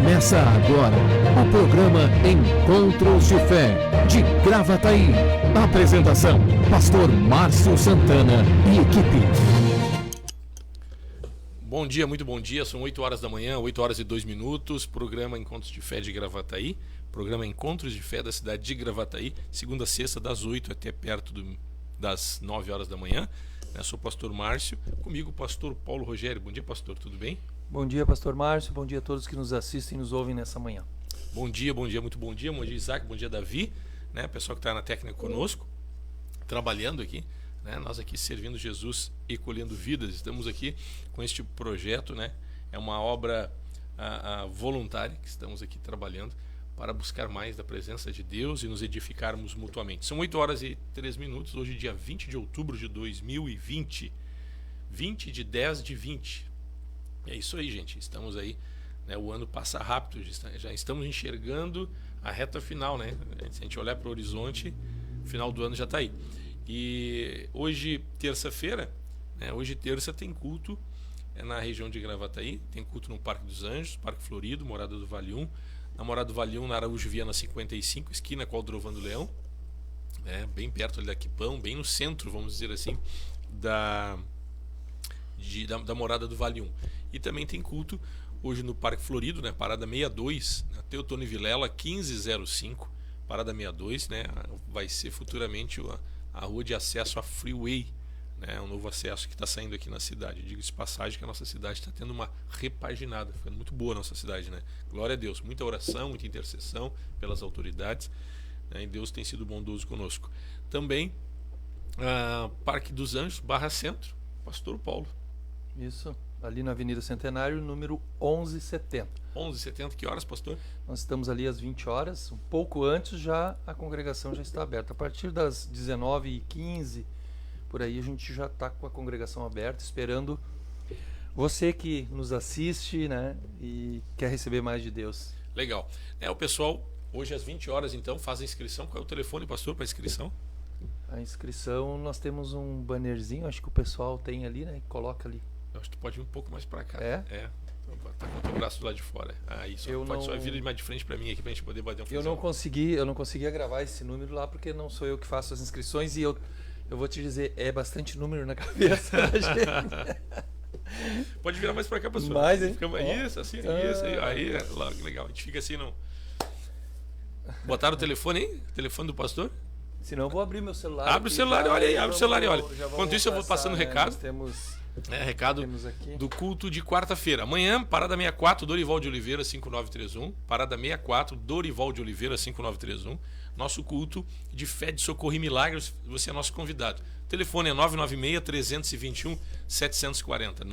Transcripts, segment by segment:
Começa agora o programa Encontros de Fé, de Gravataí. Apresentação, Pastor Márcio Santana e equipe. Bom dia, muito bom dia. São 8 horas da manhã, 8 horas e 2 minutos. Programa Encontros de Fé de Gravataí. Programa Encontros de Fé da cidade de Gravataí. Segunda a sexta, das 8 até perto das 9 horas da manhã. Eu sou o pastor Márcio. Comigo o pastor Paulo Rogério. Bom dia, pastor. Tudo bem? Bom dia, pastor Márcio. Bom dia a todos que nos assistem e nos ouvem nessa manhã. Bom dia, muito bom dia. Bom dia, Isaac. Bom dia, Davi. Né? Pessoal que está na técnica conosco, trabalhando aqui. Né? Nós aqui servindo Jesus e colhendo vidas. Estamos aqui com este projeto. Né? É uma obra voluntária que estamos aqui trabalhando para buscar mais da presença de Deus e nos edificarmos mutuamente. São 8 horas e 3 minutos. Hoje, dia 20 de outubro de 2020. 20 de 10 de 20. É isso aí, gente. Estamos aí, né? O ano passa rápido, já estamos enxergando a reta final, né? Se a gente olhar para o horizonte, o final do ano já está aí. E hoje, terça-feira, né? Hoje, terça, tem culto na região de Gravataí. Tem culto no Parque dos Anjos, Parque Florido, Morada do Vale 1. Na Morada do Vale 1, na Araújo Viana 55, esquina com o Aldrovando Leão. Bem perto ali da Quipão, bem no centro, vamos dizer assim, da Morada do Vale 1. E também tem culto hoje no Parque Florido, né? Parada 62, né? Teotônio Vilela 1505, Parada 62, né? Vai ser futuramente a rua de acesso à Freeway, né? Um novo acesso que está saindo aqui na cidade. Digo-se passagem que a nossa cidade está tendo uma repaginada, ficando muito boa a nossa cidade, né? Glória a Deus, muita oração, muita intercessão pelas autoridades, né? E Deus tem sido bondoso conosco. Também Parque dos Anjos, Barra Centro, Pastor Paulo. Isso, ali na Avenida Centenário, número 1170. 11h70, que horas, pastor? Nós estamos ali às 20 horas, um pouco antes já a congregação já está aberta. A partir das 19h15, por aí a gente já está com a congregação aberta, esperando você que nos assiste, né, e quer receber mais de Deus. Legal. O pessoal, hoje às 20 horas, então, faz a inscrição. Qual é o telefone, pastor, para a inscrição? A inscrição, nós temos um bannerzinho, acho que o pessoal tem ali, né, coloca ali. Eu acho que tu pode vir um pouco mais para cá. É? Tá com o teu braço do lado de fora. Isso. Só vir mais de frente para mim aqui, para a gente poder bater um Eu não conseguia gravar esse número lá, porque não sou eu que faço as inscrições, e eu vou te dizer, é bastante número na cabeça da gente. Pode virar mais para cá, pastor. Mais, hein? Isso, assim, isso. Aí, legal. A gente fica assim, não. Botaram o telefone aí? O telefone do pastor? Se não, eu vou abrir meu celular. Abre o celular, olha aí, abre o celular e olha. Enquanto isso, eu vou passando recado. Nós temos... recado do culto de quarta-feira. Amanhã, Parada 64, Dorival de Oliveira, 5931. Parada 64, Dorival de Oliveira, 5931. Nosso culto de fé, de socorro e milagres. Você é nosso convidado. O telefone é 996-321-740.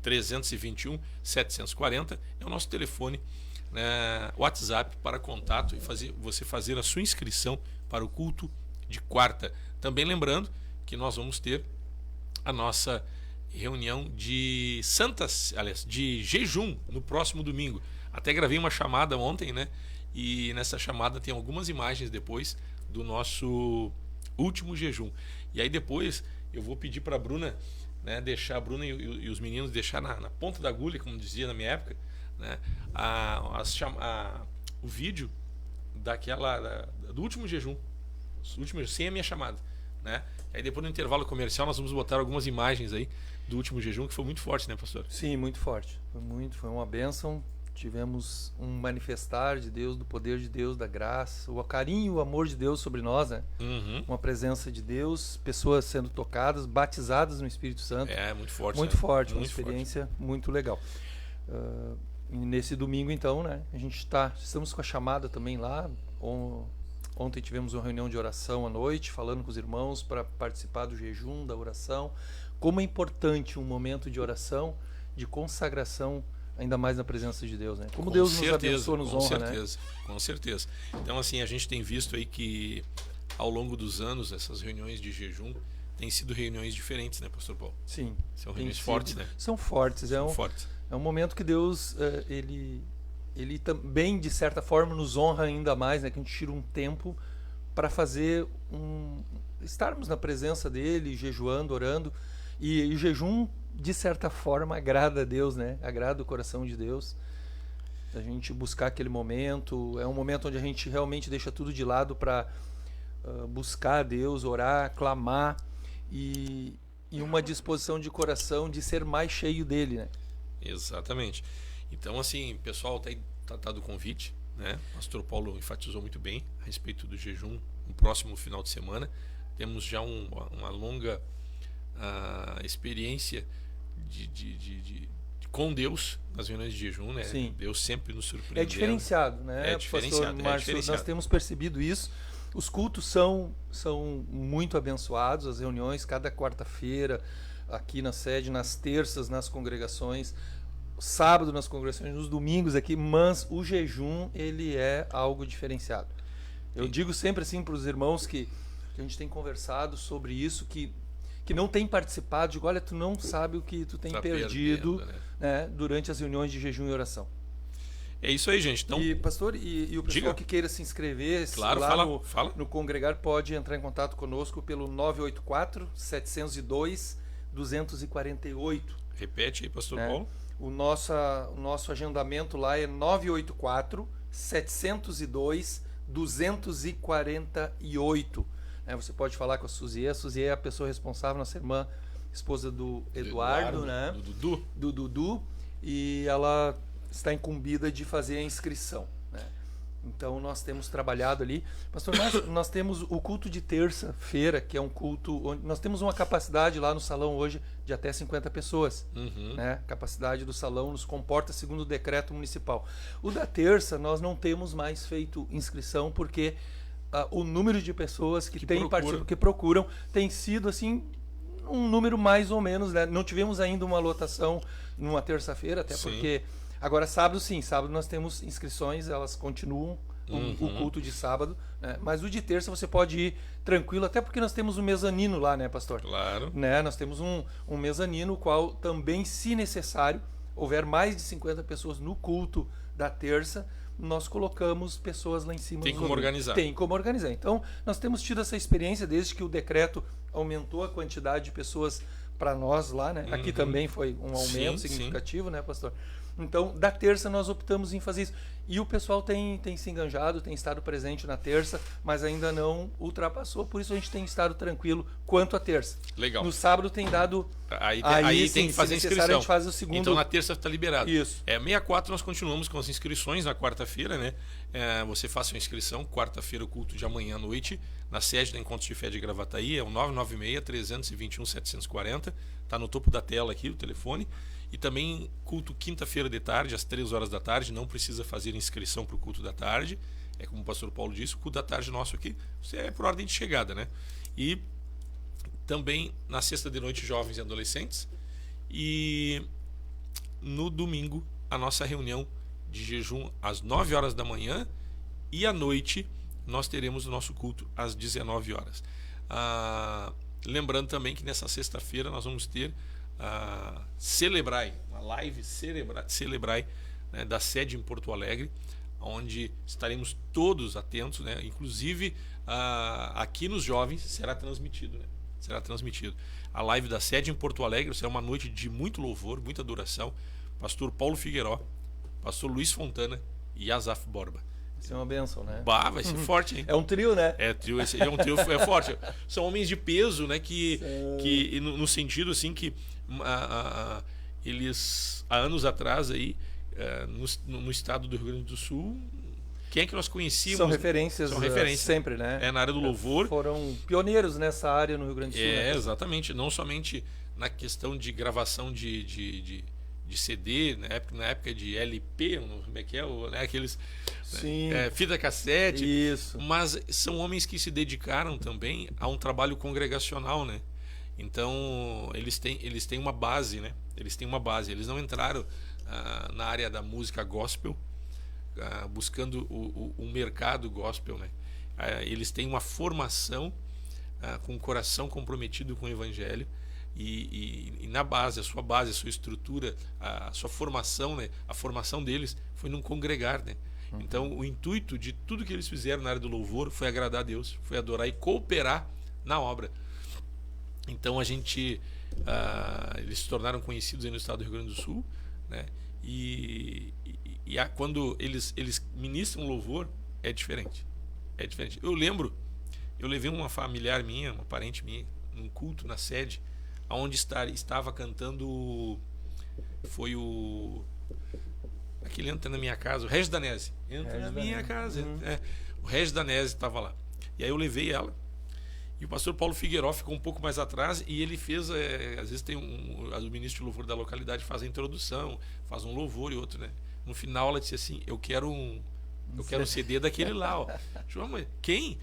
996-321-740 é o nosso telefone, WhatsApp para contato e você fazer a sua inscrição para o culto de quarta. Também lembrando que nós vamos ter a nossa reunião de de jejum no próximo domingo. Até gravei uma chamada ontem, né? E nessa chamada tem algumas imagens depois do nosso último jejum. E aí depois eu vou pedir para a Bruna, né, deixar a Bruna e os meninos deixar na ponta da agulha, como dizia na minha época, né, o vídeo do último jejum, sem a minha chamada. Né? Aí depois no intervalo comercial nós vamos botar algumas imagens aí do último jejum, que foi muito forte, né, pastor? Sim, muito forte. Foi uma bênção. Tivemos um manifestar de Deus, do poder de Deus, da graça, o carinho, o amor de Deus sobre nós, né? Uhum. Uma presença de Deus, pessoas sendo tocadas, batizadas no Espírito Santo. Muito forte. Muito forte, uma muito experiência forte. Muito legal. E nesse domingo, então, né? Estamos com a chamada também lá. Ontem tivemos uma reunião de oração à noite, falando com os irmãos para participar do jejum, da oração. Como é importante um momento de oração, de consagração, ainda mais na presença de Deus, né? Como Com Deus certeza, nos abençoa, nos honra, né? Com certeza. Então, assim, a gente tem visto aí que ao longo dos anos, essas reuniões de jejum têm sido reuniões diferentes, né, pastor Paulo? Sim. São reuniões fortes, né? São fortes. Fortes. É um momento que Deus, ele também, de certa forma, nos honra ainda mais, né? Que a gente tira um tempo para fazer estarmos na presença dele, jejuando, orando. E o jejum, de certa forma, agrada a Deus, né? Agrada o coração de Deus. A gente buscar aquele momento, é um momento onde a gente realmente deixa tudo de lado para buscar a Deus, orar, clamar e uma disposição de coração de ser mais cheio dele, né? Exatamente. Então, assim, pessoal, tá dado o convite, né? O pastor Paulo enfatizou muito bem a respeito do jejum no próximo final de semana. Temos já uma longa experiência com Deus nas reuniões de jejum, né? Sim. Deus sempre nos surpreende. É diferenciado, né? É diferenciado, Pastor Márcio, nós temos percebido isso. Os cultos são muito abençoados, as reuniões cada quarta-feira aqui na sede, nas terças nas congregações, sábado nas congregações, nos domingos aqui, mas o jejum ele é algo diferenciado. Eu digo sempre assim para os irmãos que a gente tem conversado sobre isso, que não tem participado, digo, olha, tu não sabe o que tu tem perdido, né, durante as reuniões de jejum e oração. É isso aí, gente. Então, e pastor, e o pessoal que queira se inscrever, claro, lá no Congregar, pode entrar em contato conosco pelo 984-702-248. Repete aí, pastor Paulo. O nosso agendamento lá é 984-702-248. Você pode falar com a Suzie. A Suzie é a pessoa responsável, nossa irmã, esposa do Eduardo, né? Do Dudu. E ela está incumbida de fazer a inscrição, né? Então nós temos trabalhado ali. Pastor Márcio, nós temos o culto de terça-feira, que é um culto onde nós temos uma capacidade lá no salão hoje de até 50 pessoas. Né? A capacidade do salão nos comporta segundo o decreto municipal. O da terça nós não temos mais feito inscrição porque o número de pessoas que procuram tem sido assim um número mais ou menos, né? Não tivemos ainda uma lotação numa terça-feira, até porque agora sábado nós temos inscrições, elas continuam o culto de sábado, né? Mas o de terça você pode ir tranquilo, até porque nós temos um mezanino lá, né, pastor? Claro. Né? Nós temos um mezanino, o qual também, se necessário, houver mais de 50 pessoas no culto da terça, nós colocamos pessoas lá em cima. Tem como organizar. Tem como organizar. Então, nós temos tido essa experiência desde que o decreto aumentou a quantidade de pessoas para nós lá, né? Aqui também foi um aumento significativo, né, pastor? Então, da terça nós optamos em fazer isso. E o pessoal tem se enganjado, tem estado presente na terça, mas ainda não ultrapassou, por isso a gente tem estado tranquilo quanto à terça. Legal. No sábado tem dado... Aí tem que fazer a inscrição. A gente faz o segundo... Então na terça está liberado. Isso. 64 nós continuamos com as inscrições na quarta-feira, né? Você faça a inscrição, quarta-feira o culto de amanhã à noite, na sede da Encontros de Fé de Gravataí, é o 996-321-740, está no topo da tela aqui o telefone. E também culto quinta-feira de tarde, às 3 horas da tarde, não precisa fazer inscrição para o culto da tarde. É como o pastor Paulo disse, o culto da tarde nosso aqui é por ordem de chegada, né? E também na sexta de noite, jovens e adolescentes. E no domingo, a nossa reunião de jejum às 9 horas da manhã. E à noite, nós teremos o nosso culto às 19 horas. Lembrando também que nessa sexta-feira nós vamos ter Celebrai, uma live Celebrai, né, da sede em Porto Alegre, onde estaremos todos atentos, né, inclusive aqui nos jovens será transmitido, né, a live da sede em Porto Alegre. Será uma noite de muito louvor, muita adoração. Pastor Paulo Figueiró, pastor Luiz Fontana e Asaf Borba. Vai ser uma bênção, né? Vai ser forte, hein? É um trio, né? Esse é um trio forte. São homens de peso, né? Que no sentido assim que eles há anos atrás aí no estado do Rio Grande do Sul, quem é que nós conhecíamos? São referências sempre, né? Na área do louvor. Foram pioneiros nessa área no Rio Grande do Sul. Né? Exatamente. Não somente na questão de gravação de CD, na época de LP, como é que é? Né? Aqueles fita cassete. Isso. Mas são homens que se dedicaram também a um trabalho congregacional, né? Então eles têm uma base, né? Eles não entraram na área da música gospel buscando o mercado gospel, né? Eles têm uma formação com o coração comprometido com o evangelho. E na base, a sua estrutura, a sua formação, né? A formação deles foi num congregar, né? Então o intuito de tudo que eles fizeram na área do louvor foi agradar a Deus, foi adorar e cooperar na obra. Então eles se tornaram conhecidos aí no estado do Rio Grande do Sul, né? E E quando eles ministram louvor, é diferente. É diferente. Eu lembro, eu levei uma familiar minha, uma parente minha, num culto na sede, onde estava cantando, foi aquele Entra na Minha Casa, o Regis Danese. Entra na minha casa. O Regis Danese estava lá. E aí eu levei ela. E o pastor Paulo Figueiró ficou um pouco mais atrás e ele fez, às vezes tem o ministro de louvor da localidade faz a introdução, faz um louvor e outro, né? No final ela disse assim, eu quero um CD daquele lá, ó. Mas quem?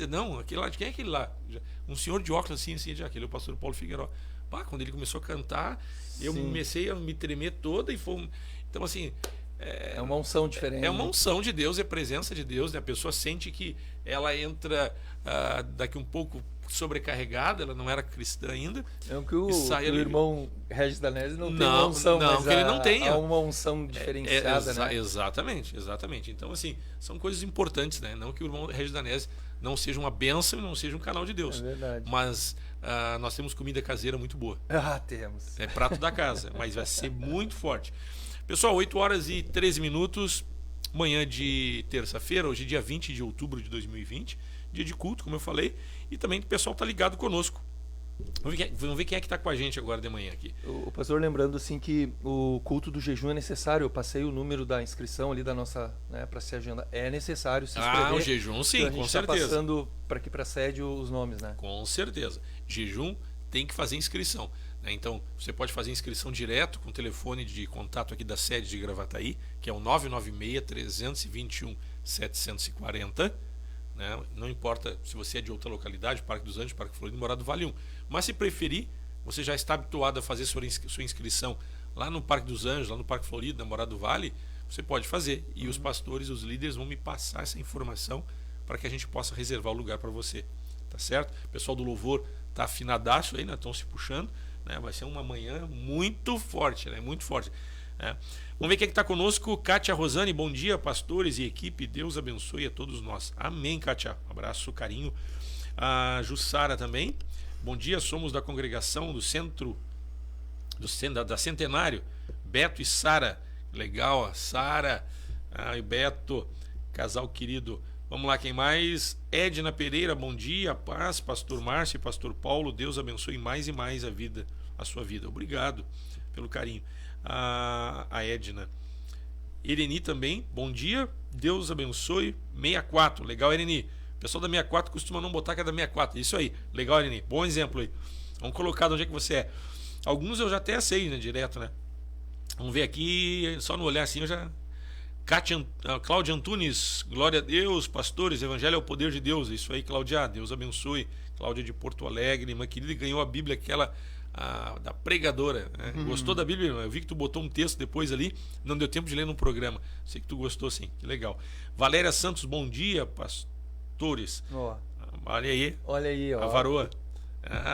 Não, aquele lá, de quem é aquele lá? Um senhor de óculos assim, aquele é o pastor Paulo Figueiró. Quando ele começou a cantar, eu comecei a me tremer toda e foi então assim, é uma unção diferente. É uma unção de Deus, é presença de Deus, né? A pessoa sente que ela entra daqui um pouco sobrecarregada, ela não era cristã ainda. Não que o irmão Regis Danese não tem uma unção, não, mas que ele não tenha. Há uma unção diferenciada, né? Exatamente. Então, assim, são coisas importantes, né? Não que o irmão Regis Danese não seja uma bênção e não seja um canal de Deus. É verdade. Mas nós temos comida caseira muito boa. Temos. É prato da casa, mas vai ser muito forte. Pessoal, 8 horas e 13 minutos, manhã de terça-feira, hoje dia 20 de outubro de 2020, dia de culto, como eu falei, e também o pessoal está ligado conosco. Vamos ver quem é que está com a gente agora de manhã aqui. O pastor lembrando assim que o culto do jejum é necessário. Eu passei o número da inscrição ali da nossa, né, para se agendar. É necessário se inscrever. O jejum sim, então, com certeza. Passando para aqui para a sede os nomes, né? Com certeza. Jejum tem que fazer inscrição. Então, você pode fazer inscrição direto com o telefone de contato aqui da sede de Gravataí, que é o 996-321-740. Né? Não importa se você é de outra localidade, Parque dos Anjos, Parque Florido, Morado do Vale 1. Mas se preferir, você já está habituado a fazer sua inscrição lá no Parque dos Anjos, lá no Parque Florido, na Morado do Vale, você pode fazer. E os pastores, os líderes vão me passar essa informação para que a gente possa reservar o lugar para você. Tá certo? O pessoal do louvor está afinadaço aí, né? Estão se puxando. Né? Vai ser uma manhã muito forte, né? Muito forte. Né? Vamos ver quem é que está conosco. Kátia Rosane, bom dia, pastores e equipe. Deus abençoe a todos nós. Amém, Kátia. Abraço, carinho. A Jussara também. Bom dia, somos da congregação do centro da Centenário. Beto e Sara. Legal, a Sara. E Beto, casal querido. Vamos lá, quem mais? Edna Pereira, bom dia, paz, pastor Márcio e pastor Paulo, Deus abençoe mais e mais a sua vida. Obrigado pelo carinho. A Edna. Ireni também, bom dia, Deus abençoe. 64, legal, Ireni. O pessoal da 64 costuma não botar que é da 64. Isso aí, legal, Ireni. Bom exemplo aí. Vamos colocar de onde é que você é. Alguns eu já até sei, né, direto, né? Vamos ver aqui, só no olhar assim eu já... Cláudia Antunes, glória a Deus, pastores, evangelho é o poder de Deus. Isso aí, Cláudia, Deus abençoe. Cláudia de Porto Alegre, uma querida, ganhou a Bíblia, aquela da pregadora, né? Gostou da Bíblia? Eu vi que tu botou um texto depois ali, não deu tempo de ler no programa. Sei que tu gostou sim, que legal. Valéria Santos, bom dia, pastores. Olha aí, ó. A varoa.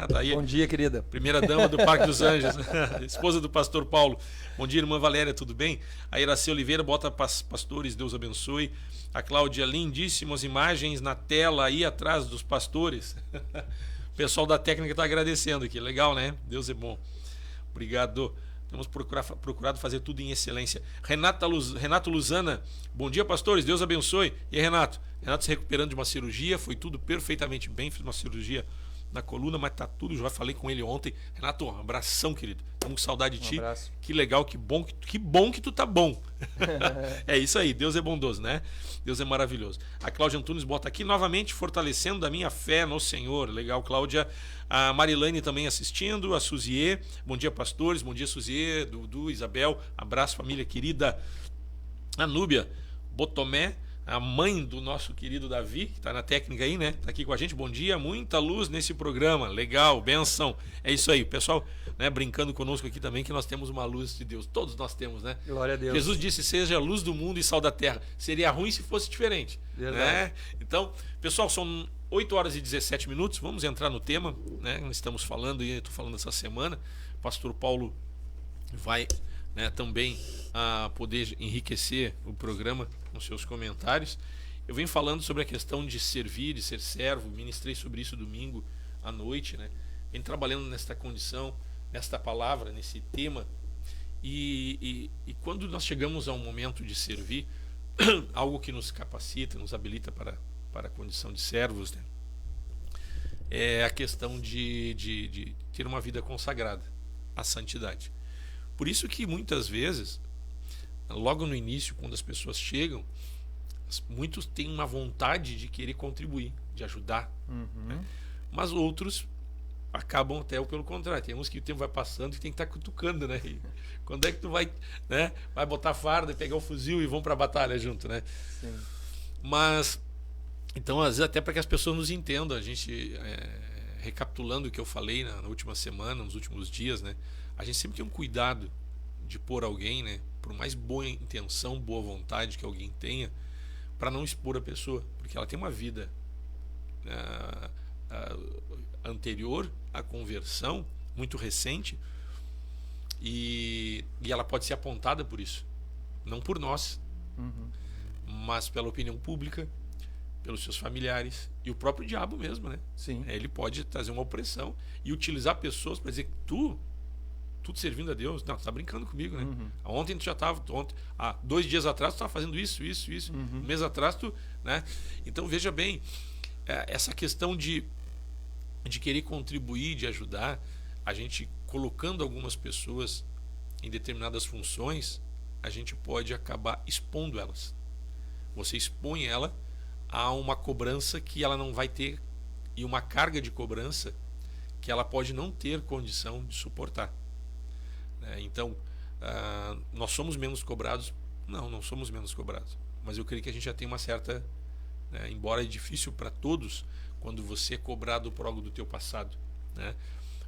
Tá aí. Bom dia, querida. Primeira dama do Parque dos Anjos, esposa do pastor Paulo. Bom dia, irmã Valéria, tudo bem? A Iracê Oliveira, bota pastores, Deus abençoe. A Cláudia, lindíssimas imagens na tela aí atrás dos pastores. O pessoal da técnica está agradecendo aqui, legal, né? Deus é bom. Obrigado. Temos procurado fazer tudo em excelência. Renato Luzana, bom dia, pastores, Deus abençoe. E aí, Renato? Renato se recuperando de uma cirurgia, foi tudo perfeitamente bem, fez uma cirurgia na coluna, mas tá tudo, já falei com ele ontem. Renato, um abração, querido. Estamos com saudade de ti. Abraço. Que legal, que bom que tu tá bom. É isso aí, Deus é bondoso, né? Deus é maravilhoso. A Cláudia Antunes bota aqui novamente, fortalecendo a minha fé no Senhor. Legal, Cláudia. A Marilane também assistindo, a Suzier. Bom dia, pastores. Bom dia, Suzier, Dudu, Isabel. Abraço, família querida. A Núbia Botomé, a mãe do nosso querido Davi, que está na técnica aí, né? Está aqui com a gente. Bom dia, muita luz nesse programa. Legal, benção. É isso aí, pessoal, né, brincando conosco aqui também, que nós temos uma luz de Deus. Todos nós temos, né? Glória a Deus. Jesus disse, seja a luz do mundo e sal da terra. Seria ruim se fosse diferente. Né? Então, pessoal, são 8 horas e 17 minutos. Vamos entrar no tema, né? Nós estamos falando, e eu estou falando essa semana. O pastor Paulo vai, né, também poder enriquecer o programa com seus comentários. Eu venho falando sobre a questão de servir, de ser servo, ministrei sobre isso domingo à noite, né? Venho trabalhando nesta condição, nesta palavra, nesse tema, E quando nós chegamos a um momento de servir, algo que nos capacita, nos habilita para a condição de servos, né? É a questão de ter uma vida consagrada à santidade. Por isso que muitas vezes, logo no início, quando as pessoas chegam, muitos têm uma vontade de querer contribuir, de ajudar, né? Mas outros acabam até pelo contrário. Tem uns que o tempo vai passando e tem que estar cutucando, né? E quando é que tu vai, né? Vai botar a farda e pegar o fuzil e vão para a batalha junto, né? Sim. Mas então, às vezes, até para que as pessoas nos entendam, a gente, recapitulando o que eu falei na última semana, nos últimos dias, né? A gente sempre tem um cuidado de pôr alguém, né? Por mais boa intenção, boa vontade que alguém tenha, para não expor a pessoa, porque ela tem uma vida anterior à conversão, muito recente, e ela pode ser apontada por isso, não por nós, mas pela opinião pública, pelos seus familiares e o próprio diabo mesmo, né? Sim. Ele pode trazer uma opressão e utilizar pessoas para dizer que tu servindo a Deus, não, tu tá brincando comigo, né? Ontem tu já estava, 2 dias atrás tu estava fazendo isso, um mês atrás tu, né? Então veja bem, essa questão de querer contribuir, de ajudar, a gente colocando algumas pessoas em determinadas funções, a gente pode acabar expondo elas. Você expõe ela a uma cobrança que ela não vai ter e uma carga de cobrança que ela pode não ter condição de suportar. Então, nós somos menos cobrados? Não somos menos cobrados. Mas eu creio que a gente já tem uma certa, embora é difícil para todos, quando você é cobrado por algo do teu passado, né?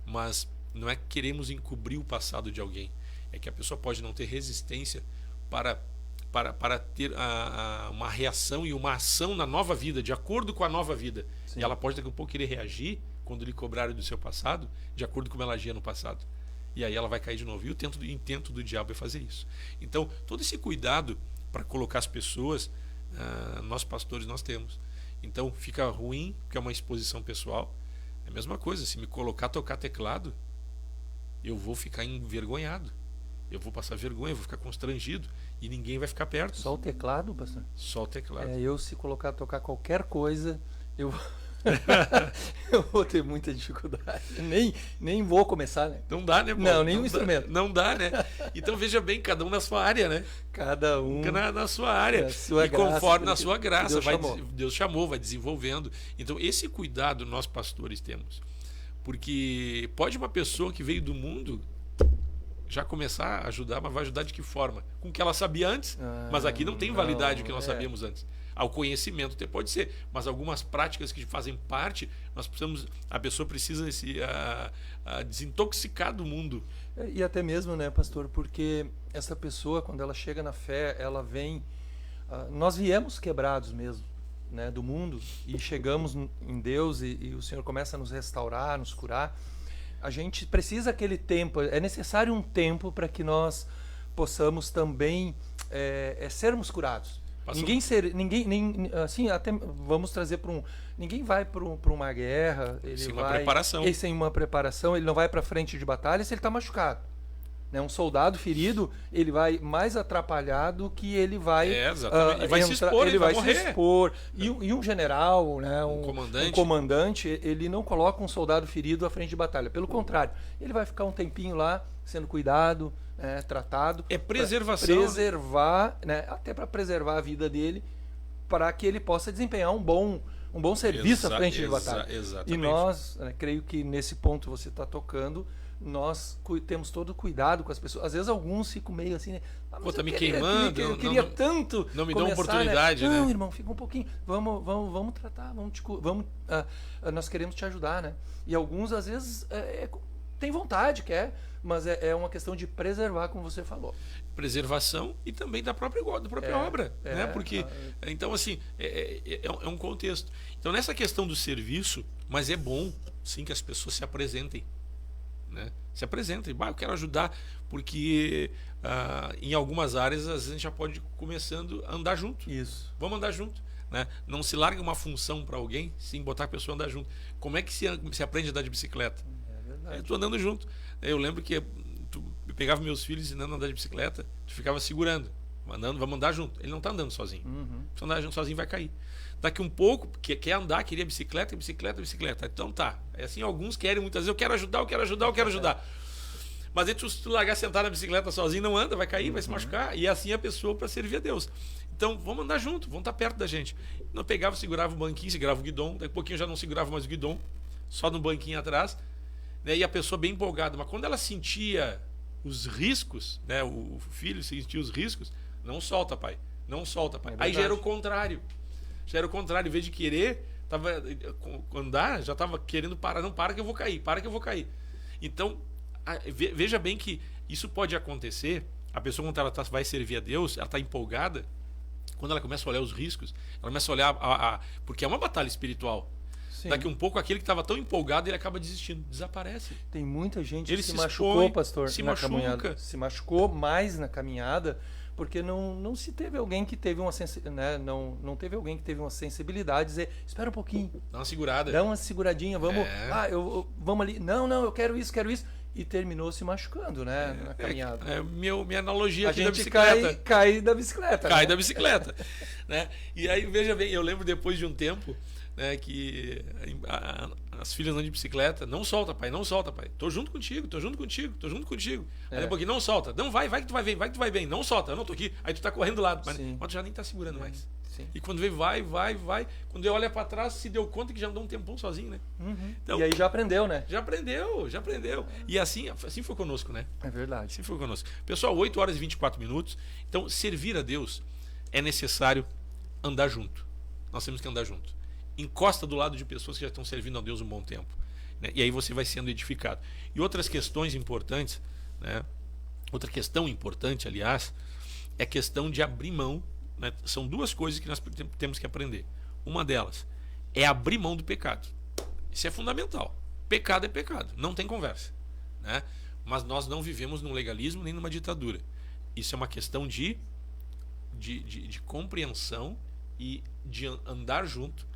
Mas não é que queremos encobrir o passado de alguém, é que a pessoa pode não ter resistência para ter uma reação e uma ação na nova vida, de acordo com a nova vida. Sim. E ela pode daqui a pouco querer reagir quando lhe cobrarem do seu passado, de acordo com como ela agia no passado. E aí ela vai cair de novo. E o intento do diabo é fazer isso. Então, todo esse cuidado para colocar as pessoas, nós pastores nós temos. Então, fica ruim, porque é uma exposição pessoal. É a mesma coisa, se me colocar a tocar teclado, eu vou ficar envergonhado. Eu vou passar vergonha, eu vou ficar constrangido e ninguém vai ficar perto. Só o teclado, pastor? Só o teclado. Eu, se colocar a tocar qualquer coisa, eu vou ter muita dificuldade. Nem vou começar, né? Não dá, né, Paulo? Não, nenhum instrumento. Não dá, né? Então veja bem, cada um na sua área, né? Cada um na sua área. Sua e conforme na sua graça, Deus chamou, vai desenvolvendo. Então esse cuidado nós pastores temos. Porque pode uma pessoa que veio do mundo já começar a ajudar, mas vai ajudar de que forma? Com o que ela sabia antes, mas aqui não tem validade o que nós sabíamos antes. Ao conhecimento até pode ser, mas algumas práticas que fazem parte, a pessoa precisa se desintoxicar do mundo. E até mesmo, né, pastor, porque essa pessoa, quando ela chega na fé, ela vem... nós viemos quebrados mesmo, né, do mundo, e chegamos em Deus e o Senhor começa a nos restaurar, nos curar. A gente precisa aquele tempo, é necessário um tempo para que nós possamos também sermos curados. Assim, até vamos trazer para ninguém vai para uma guerra, sem uma preparação, ele não vai para frente de batalha se ele está machucado. Né? Um soldado ferido, ele vai mais atrapalhado que ele vai ele vai se expor, ele vai se expor. E um general, né, um comandante, ele não coloca um soldado ferido à frente de batalha. Pelo contrário, ele vai ficar um tempinho lá sendo cuidado, tratado. É preservação. Preservar, né, até para preservar a vida dele, para que ele possa desempenhar um bom serviço à frente de batalha. Exatamente. E nós, creio que nesse ponto você está tocando, nós temos todo o cuidado com as pessoas. Às vezes alguns ficam meio assim, né? Tá me queimando. Eu queria tanto. Não me dá uma oportunidade, né? Não, irmão, fica um pouquinho. Vamos tratar, nós queremos te ajudar, né? E alguns, às vezes, tem vontade, quer, mas é uma questão de preservar, como você falou. Preservação e também da própria obra, né? Porque, então, assim, é um contexto. Então, nessa questão do serviço, mas é bom, sim, que as pessoas se apresentem. Né? Se apresentem, eu quero ajudar, porque em algumas áreas às vezes a gente já pode ir começando a andar junto. Isso. Vamos andar junto, né? Não se larga uma função para alguém, sim, botar a pessoa a andar junto. Como é que se aprende a andar de bicicleta? É verdade. Eu tô andando junto. Eu lembro que eu pegava meus filhos ensinando a andar de bicicleta, tu ficava segurando, mandando, vamos andar junto. Ele não tá andando sozinho. Se andar junto sozinho vai cair. Daqui um pouco, quer andar, queria bicicleta. Então tá. É assim, alguns querem muitas vezes, eu quero ajudar. Mas aí se tu largar sentar na bicicleta sozinho, não anda, vai cair, vai se machucar. E é assim a pessoa para servir a Deus. Então vamos andar junto, vamos estar perto da gente. Não pegava, segurava o banquinho, segurava o guidão, daqui a pouquinho já não segurava mais o guidão, só no banquinho atrás, né? E a pessoa bem empolgada. Mas quando ela sentia os riscos, né? O filho sentia os riscos, não solta, pai. Aí já era o contrário. Em vez de querer, andar, já estava querendo parar. Não, para que eu vou cair. Então, veja bem que isso pode acontecer. A pessoa, quando ela vai servir a Deus, ela está empolgada. Quando ela começa a olhar os riscos, ela começa a olhar porque é uma batalha espiritual. Sim. Daqui um pouco, aquele que estava tão empolgado, ele acaba desistindo, desaparece. Tem muita gente que se machucou, pastor, na caminhada. Se machucou mais na caminhada, porque não se teve alguém que teve uma não teve alguém que teve uma sensibilidade, dizer, espera um pouquinho, dá uma segurada, dá uma seguradinha, vamos, vamos ali, não, eu quero isso, e terminou se machucando, né, na caminhada. Minha analogia aqui da bicicleta. Cai da bicicleta. Cai da bicicleta. Né? E aí, veja bem, eu lembro depois de um tempo, né, que as filhas andam de bicicleta, não solta, pai. Tô junto contigo. Aí um pouquinho, não solta. Não, vai que tu vai bem. Não solta, eu não tô aqui. Aí tu tá correndo do lado, mas tu já nem tá segurando mais. Sim. E quando vê, vai. Quando ele olha para trás, se deu conta que já andou um tempão sozinho, né? Então, e aí já aprendeu, né? Já aprendeu. E assim foi conosco, né? É verdade. Assim foi conosco. Pessoal, 8 horas e 24 minutos. Então, servir a Deus é necessário andar junto. Nós temos que andar junto. Encosta do lado de pessoas que já estão servindo a Deus um bom tempo, né? E aí você vai sendo edificado. E outras questões importantes, né? Outra questão importante, aliás, é a questão de abrir mão, né? São duas coisas que nós temos que aprender. Uma delas é abrir mão do pecado. Isso é fundamental. Pecado é pecado, não tem conversa, né? Mas nós não vivemos num legalismo nem numa ditadura. Isso é uma questão de compreensão e de andar junto,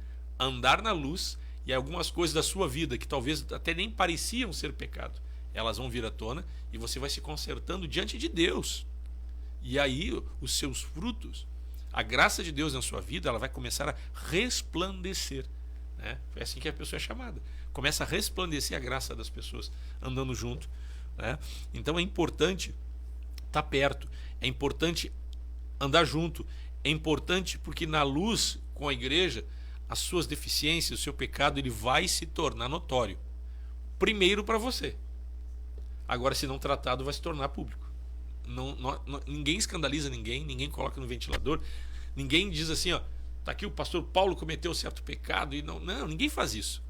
andar na luz, e algumas coisas da sua vida que talvez até nem pareciam ser pecado, elas vão vir à tona e você vai se consertando diante de Deus. E aí os seus frutos, a graça de Deus na sua vida, ela vai começar a resplandecer, né? É assim que a pessoa é chamada. Começa a resplandecer a graça das pessoas andando junto, né? Então é importante estar perto, é importante andar junto, é importante porque na luz com a igreja, as suas deficiências, o seu pecado, ele vai se tornar notório. Primeiro para você. Agora, se não tratado, vai se tornar público. Ninguém escandaliza ninguém coloca no ventilador, ninguém diz assim, ó, tá aqui o pastor Paulo cometeu certo pecado, e não, ninguém faz isso.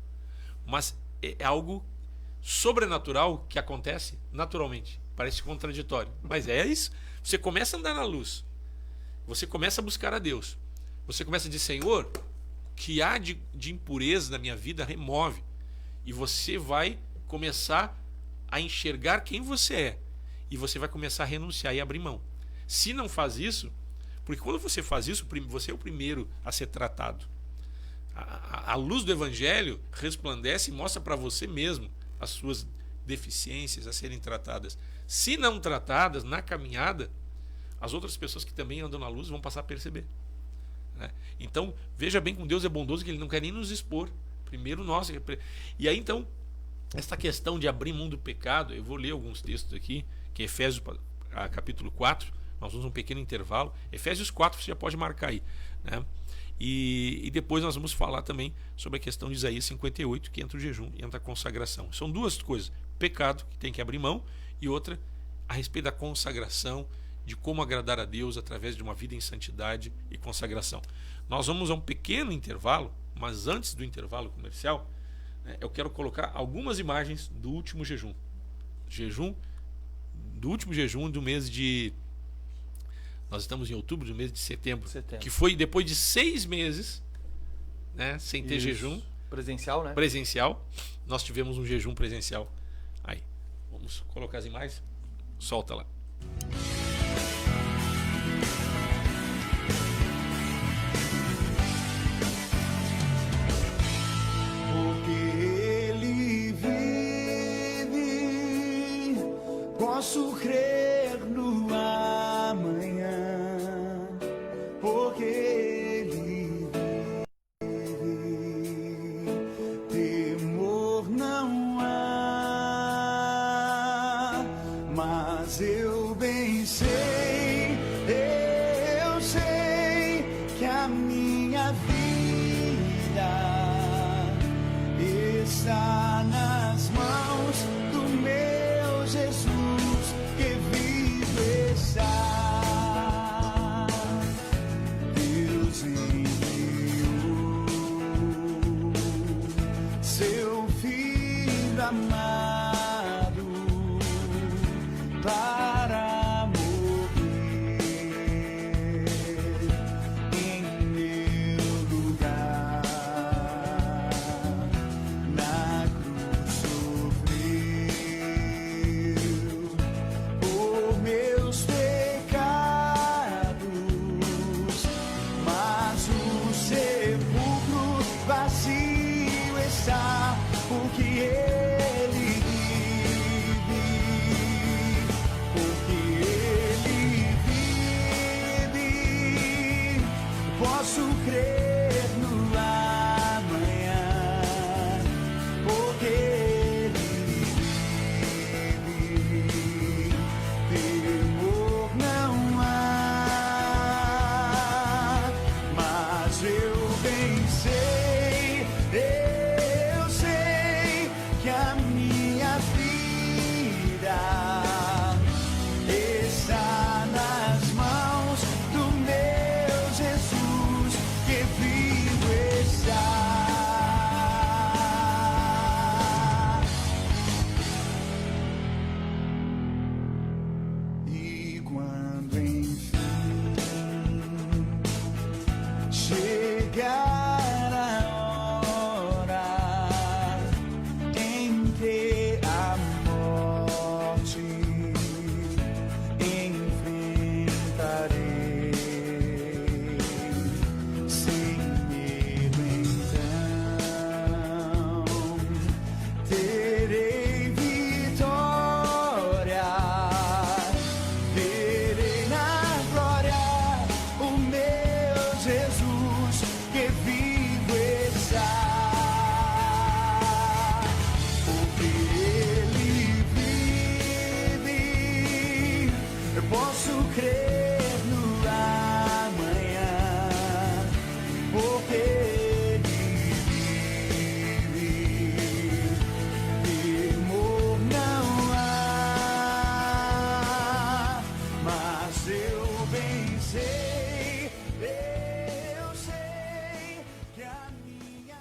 Mas é algo sobrenatural que acontece naturalmente. Parece contraditório, mas é isso. Você começa a andar na luz, você começa a buscar a Deus, você começa a dizer, Senhor, que há de impureza na minha vida, remove. E você vai começar a enxergar quem você é. E você vai começar a renunciar e abrir mão. Se não faz isso, porque quando você faz isso, você é o primeiro a ser tratado. A luz do Evangelho resplandece e mostra para você mesmo as suas deficiências a serem tratadas. Se não tratadas, na caminhada, as outras pessoas que também andam na luz vão passar a perceber. Então, veja bem como Deus é bondoso, que Ele não quer nem nos expor. Primeiro nós. E aí, então, essa questão de abrir mão do pecado, eu vou ler alguns textos aqui, que é Efésios capítulo 4, nós vamos um pequeno intervalo. Efésios 4 você já pode marcar aí, né? E depois nós vamos falar também sobre a questão de Isaías 58, que entra o jejum e entra a consagração. São duas coisas: pecado, que tem que abrir mão, e outra a respeito da consagração, de como agradar a Deus através de uma vida em santidade e consagração. Nós vamos a um pequeno intervalo, mas antes do intervalo comercial, eu quero colocar algumas imagens do último jejum. Do último jejum do mês de... Nós estamos em outubro, do mês de setembro. Que foi depois de 6 meses, né, sem ter jejum. Presencial, né? Presencial. Nós tivemos um jejum presencial. Aí, vamos colocar as imagens? Solta lá. posso crer no amanhã, porque Ele vive. Temor não há, mas eu bem sei, eu sei que a minha vida está nas mãos do meu Jesus, que vivo está. Deus enviou seu Filho amado para morrer em meu lugar. Na cruz sofreu por meus pecados, mas o sepulcro vazio está, porque Ele vive, porque Ele vive. Posso crer no amanhã, porque Ele vive. Temor não há, mas eu bem sei, eu sei que a minha vida está nas mãos do meu Jesus, que vivo está. E quando enfim chegar a hora em que a morte enfrentarei, sem medo então terei vitória, verei na glória o meu Jesus, que vivo está. Porque Ele vive, eu posso crer no amanhã, porque Ele vive. Temor não há, mas eu bem sei, eu sei que a minha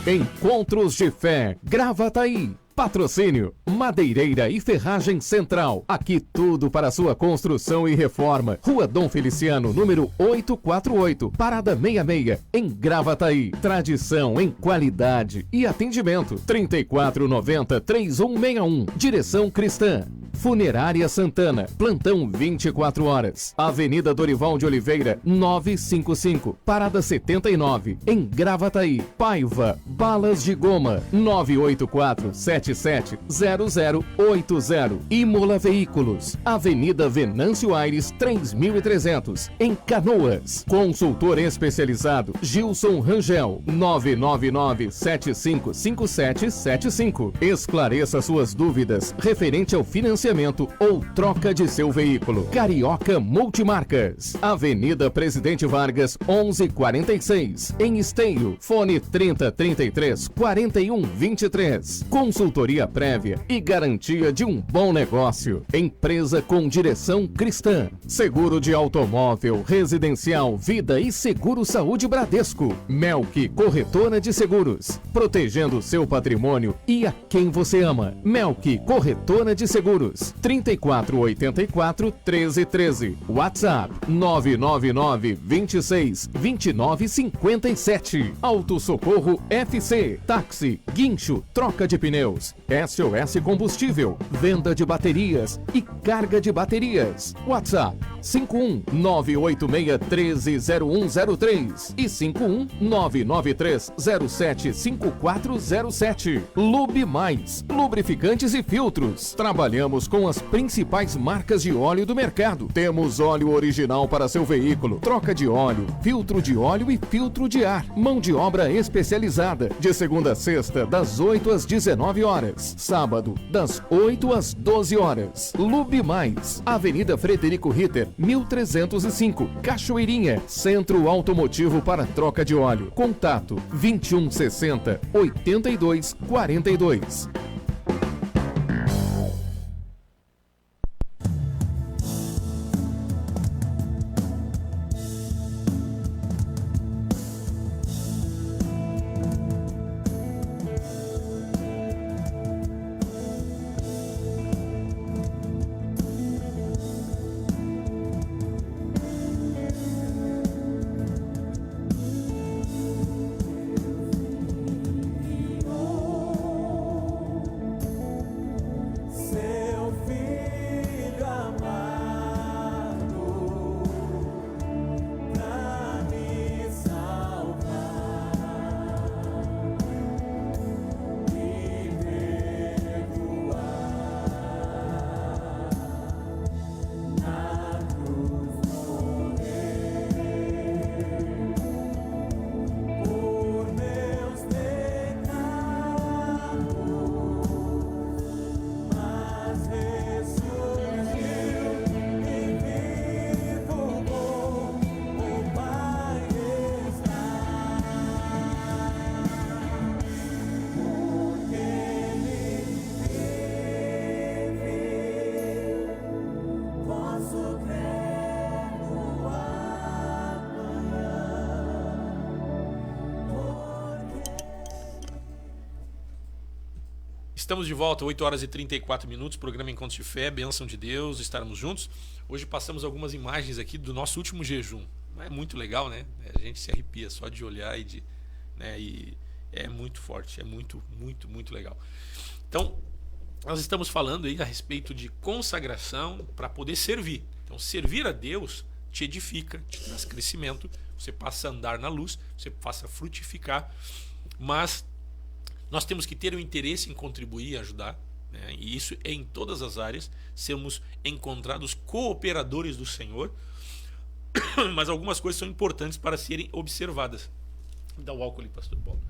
Encontros de Fé, Gravataí. Patrocínio Madeireira e Ferragem Central. Aqui tudo para sua construção e reforma. Rua Dom Feliciano, número 848, Parada 66, em Gravataí. Tradição em qualidade e atendimento. 3490-3161. Direção Cristã. Funerária Santana, plantão 24 horas. Avenida Dorival de Oliveira, 955, Parada 79, em Gravataí. Paiva, balas de goma, 984-770080. Imola Veículos, Avenida Venâncio Aires, 3300, em Canoas. Consultor especializado, Gilson Rangel, 999-755775. Esclareça suas dúvidas referente ao financiamento ou troca de seu veículo. Carioca Multimarcas, Avenida Presidente Vargas, 1146, em Esteio. Fone 3033-4123. Consultoria prévia e garantia de um bom negócio. Empresa com direção cristã. Seguro de automóvel, residencial, vida e seguro saúde Bradesco. Melk Corretora de Seguros, protegendo seu patrimônio e a quem você ama. Melk Corretora de Seguros. 3484-1313. WhatsApp 999-26-2957. Auto Socorro FC. Táxi, guincho, troca de pneus, SOS Combustível, venda de baterias e carga de baterias. WhatsApp 51-986-130103 e 51-993-07-5407. Lube Mais, lubrificantes e filtros. Trabalhamos com as principais marcas de óleo do mercado. Temos óleo original para seu veículo, troca de óleo, filtro de óleo e filtro de ar. Mão de obra especializada, de segunda a sexta, das 8 às 19 horas. Sábado, das 8 às 12 horas. Lube Mais, Avenida Frederico Ritter, 1305, Cachoeirinha, Centro Automotivo para troca de óleo. Contato 2160 8242. Seu filho amado, pra me salvar e perdoar, na cruz morrer por meus pecados. Mas ressurgiu e vivo com o Pai está, porque Ele vive, posso crer no amanhã, porque Estamos de volta, 8 horas e 34 minutos, programa Encontros de Fé, bênção de Deus, estarmos juntos. Hoje passamos algumas imagens aqui do nosso último jejum. É muito legal, né? A gente se arrepia só de olhar e é muito forte, é muito, muito, muito legal. Então, nós estamos falando aí a respeito de consagração para poder servir. Então, servir a Deus te edifica, te traz crescimento, você passa a andar na luz, você passa a frutificar, mas nós temos que ter o interesse em contribuir e ajudar, né? E isso é em todas as áreas, sermos encontrados cooperadores do Senhor, mas algumas coisas são importantes para serem observadas. Dá o álcool ali, pastor Paulo.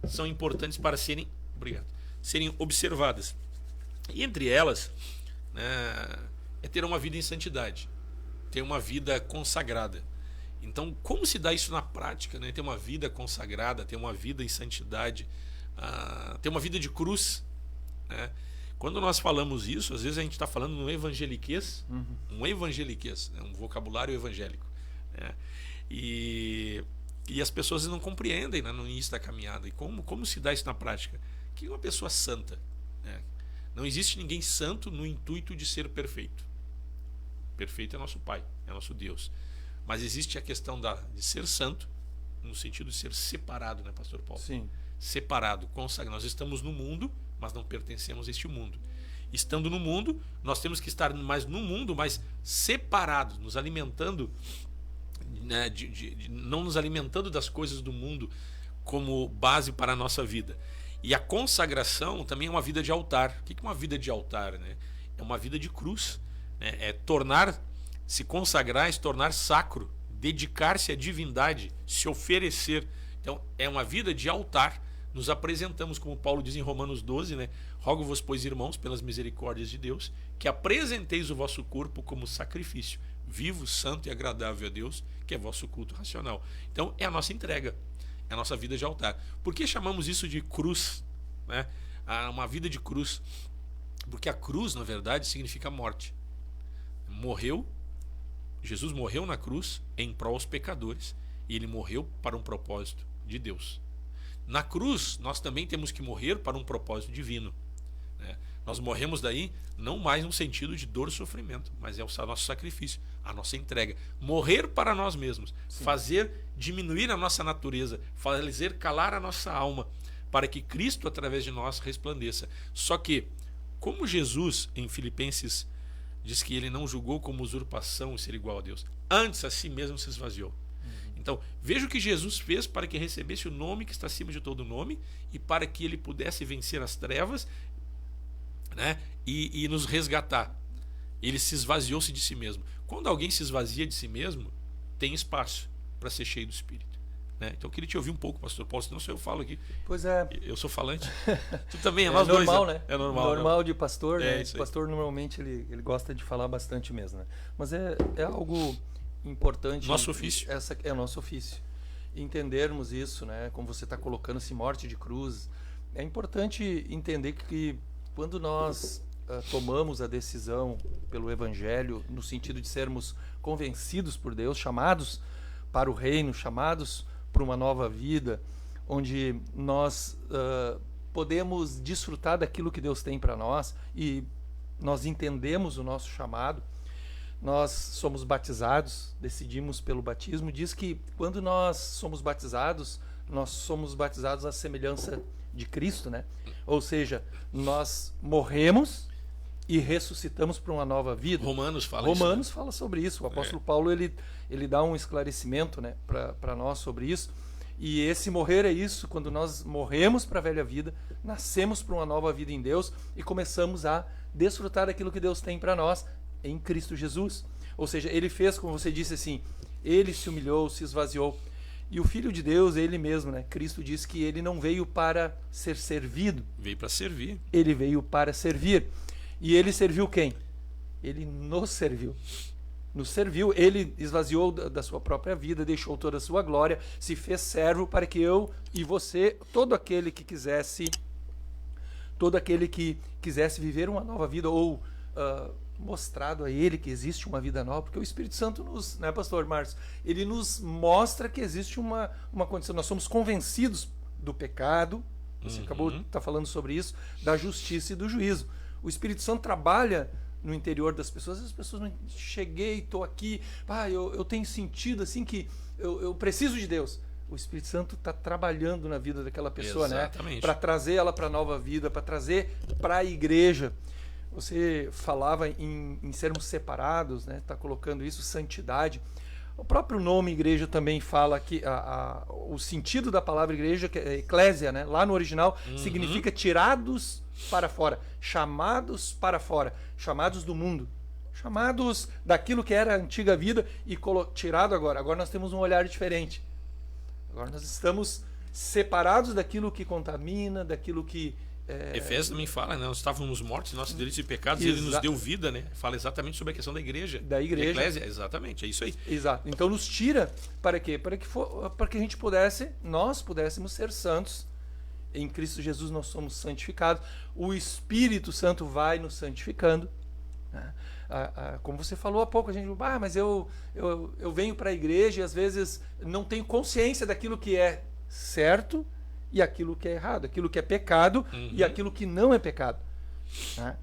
São importantes para serem, obrigado, serem observadas. E entre elas, né, é ter uma vida em santidade, ter uma vida consagrada. Então, como se dá isso na prática, né? Ter uma vida consagrada, ter uma vida em santidade, ter uma vida de cruz, né? Quando nós falamos isso, às vezes a gente está falando no evangeliquez, um evangeliquez, né? Um vocabulário evangélico, né? E as pessoas não compreendem, né, no início da caminhada. E como se dá isso na prática? Que é uma pessoa santa, né? Não existe ninguém santo no intuito de ser perfeito. Perfeito é nosso Pai, é nosso Deus. Mas existe a questão de ser santo, no sentido de ser separado, né, pastor Paulo? Sim. Separado, consagrado. Nós estamos no mundo, mas não pertencemos a este mundo. Estando no mundo, nós temos que estar mais no mundo, mas separados, nos alimentando, né, não nos alimentando das coisas do mundo como base para a nossa vida. E a consagração também é uma vida de altar. O que é uma vida de altar, né? É uma vida de cruz, né? É se consagrar, é se tornar sacro, dedicar-se à divindade, se oferecer. Então é uma vida de altar. Nos apresentamos, como Paulo diz em Romanos 12, né? Rogo-vos, pois, irmãos, pelas misericórdias de Deus, que apresenteis o vosso corpo como sacrifício, vivo, santo e agradável a Deus, que é vosso culto racional. Então é a nossa entrega, é a nossa vida de altar. Por que chamamos isso de cruz, né? Uma vida de cruz? Porque a cruz, na verdade, significa morte. Jesus morreu na cruz em prol aos pecadores, e ele morreu para um propósito de Deus. Na cruz, nós também temos que morrer para um propósito divino, né? Nós morremos daí não mais no sentido de dor e sofrimento, mas é o nosso sacrifício, a nossa entrega. Morrer para nós mesmos, sim, fazer diminuir a nossa natureza, fazer calar a nossa alma, para que Cristo, através de nós, resplandeça. Só que, como Jesus, em Filipenses diz que ele não julgou como usurpação o ser igual a Deus. Antes a si mesmo se esvaziou. Então, veja o que Jesus fez para que recebesse o nome que está acima de todo nome e para que ele pudesse vencer as trevas, né, e nos resgatar. Ele se esvaziou-se de si mesmo. Quando alguém se esvazia de si mesmo, tem espaço para ser cheio do Espírito. Né? Então eu queria te ouvir um pouco, pastor Paulo, senão só eu falo aqui. Pois é. Eu sou falante. Tu também é, É nós normal, dois, né? É normal. Normal de pastor, né? isso O aí. pastor normalmente ele gosta de falar bastante mesmo, né? Mas é algo importante. Nosso ofício. Essa é o nosso ofício. Entendermos isso, né? Como você está colocando assim, morte de cruz. É importante entender que quando nós tomamos a decisão pelo Evangelho, no sentido de sermos convencidos por Deus, chamados para o reino, chamados para uma nova vida, onde nós podemos desfrutar daquilo que Deus tem para nós e nós entendemos o nosso chamado, nós somos batizados, decidimos pelo batismo. Diz que quando nós somos batizados à semelhança de Cristo, né? Ou seja, nós morremos e ressuscitamos para uma nova vida. Romanos fala Romanos isso. fala sobre isso. O apóstolo Paulo ele dá um esclarecimento, né, para nós sobre isso. E esse morrer é isso, quando nós morremos para a velha vida, nascemos para uma nova vida em Deus e começamos a desfrutar daquilo que Deus tem para nós em Cristo Jesus. Ou seja, ele fez, como você disse assim, ele se humilhou, se esvaziou. E o Filho de Deus, ele mesmo, né, Cristo diz que ele não veio para ser servido. Veio para servir. Ele veio para servir. E ele serviu quem? Ele nos serviu. Nos serviu, ele esvaziou da sua própria vida, deixou toda a sua glória, se fez servo para que eu e você, todo aquele que quisesse viver uma nova vida ou mostrado a ele que existe uma vida nova, porque o Espírito Santo nos, né, pastor Márcio, ele nos mostra que existe uma condição, nós somos convencidos do pecado, você acabou de estar falando sobre isso, da justiça e do juízo. O Espírito Santo trabalha no interior das pessoas. As pessoas não cheguei, estou aqui, eu tenho sentido assim que eu preciso de Deus. O Espírito Santo está trabalhando na vida daquela pessoa, exatamente, né? Para trazer ela para a nova vida, para trazer para a igreja. Você falava em sermos separados, né? Está colocando isso, santidade. O próprio nome igreja também fala que o sentido da palavra igreja, que é eclésia, né? Lá no original, significa tirados para fora, chamados para fora, chamados do mundo, chamados daquilo que era a antiga vida e tirado agora. Agora nós temos um olhar diferente. Agora nós estamos separados daquilo que contamina, daquilo que... Efésios também fala, né? Nós estávamos mortos em nossos delitos e pecados, e ele nos deu vida, né? Fala exatamente sobre a questão da igreja. Da igreja. Da eclésia, exatamente, é isso aí. Exato. Então nos tira para quê? Para que a gente nós pudéssemos ser santos. Em Cristo Jesus nós somos santificados. O Espírito Santo vai nos santificando. Né? Como você falou há pouco, a gente mas eu venho para a igreja e às vezes não tenho consciência daquilo que é certo e aquilo que é errado, aquilo que é pecado e aquilo que não é pecado. Né?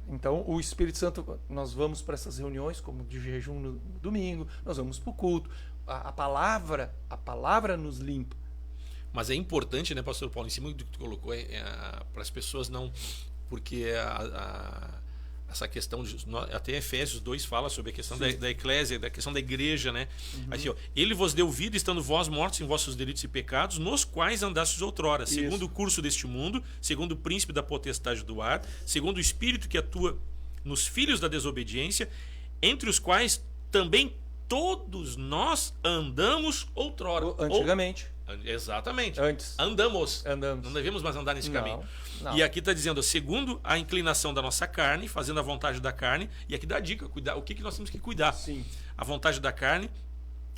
Então o Espírito Santo, nós vamos para essas reuniões como de jejum no domingo, nós vamos para o culto. A palavra nos limpa. Mas é importante, né, pastor Paulo, em cima do que tu colocou, para as pessoas não... Porque essa questão, até Efésios 2 fala sobre a questão da eclésia, da questão da igreja, né? Assim, ele vos deu vida, estando vós mortos em vossos delitos e pecados, nos quais andastes outrora, segundo o curso deste mundo, segundo o príncipe da potestade do ar, segundo o espírito que atua nos filhos da desobediência, entre os quais também todos nós andamos outrora. Antigamente. Exatamente. Antes. Andamos. Andamos. Não devemos mais andar nesse caminho. Não. E aqui está dizendo, segundo a inclinação da nossa carne, fazendo a vontade da carne, e aqui dá a dica, cuidar, o que nós temos que cuidar. Sim. A vontade da carne,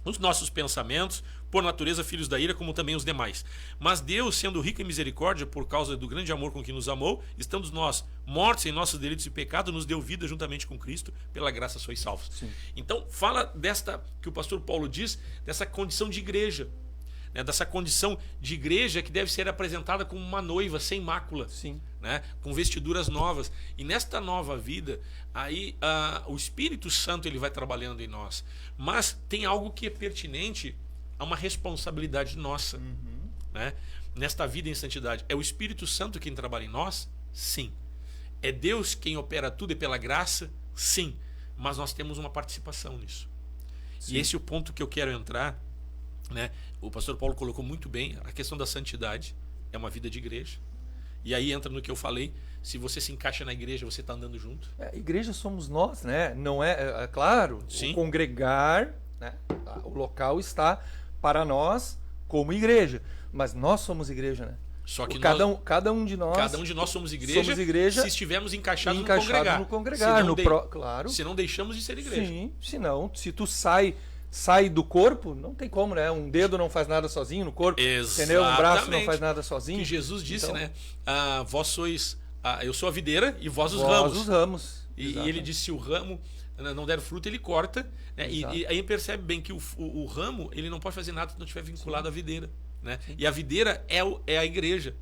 os nossos pensamentos, por natureza filhos da ira, como também os demais. Mas Deus, sendo rico em misericórdia, por causa do grande amor com que nos amou, estando nós mortos em nossos delitos e pecados, nos deu vida juntamente com Cristo, pela graça sois salvos. Sim. Então, fala que o pastor Paulo diz, dessa condição de igreja. Né, dessa condição de igreja que deve ser apresentada como uma noiva sem mácula. Sim. Né, com vestiduras novas. E nesta nova vida, aí o Espírito Santo ele vai trabalhando em nós. Mas tem algo que é pertinente a uma responsabilidade nossa. Né? Nesta vida em santidade. É o Espírito Santo quem trabalha em nós? Sim. É Deus quem opera tudo e pela graça? Sim, mas nós temos uma participação nisso. Sim. E esse é o ponto que eu quero entrar, né? O pastor Paulo colocou muito bem a questão da santidade, é uma vida de igreja. E aí entra no que eu falei, se você se encaixa na igreja, você está andando junto. Igreja somos nós, né? Não é claro, Sim. o congregar, né? O local está para nós como igreja, mas nós somos igreja, né? Só que Cada um de nós somos igreja, se estivermos encaixados no congregar. Claro. Se não deixamos de ser igreja. Sim, se tu sai do corpo, não tem como, né? Um dedo não faz nada sozinho no corpo. Entendeu? Um braço não faz nada sozinho. Que Jesus disse, então, né? Vós sois... eu sou a videira e vós os ramos. E ele disse, se o ramo não der fruto, ele corta. Né? E aí percebe bem que o ramo ele não pode fazer nada se não estiver vinculado à videira. Né? E a videira é a igreja.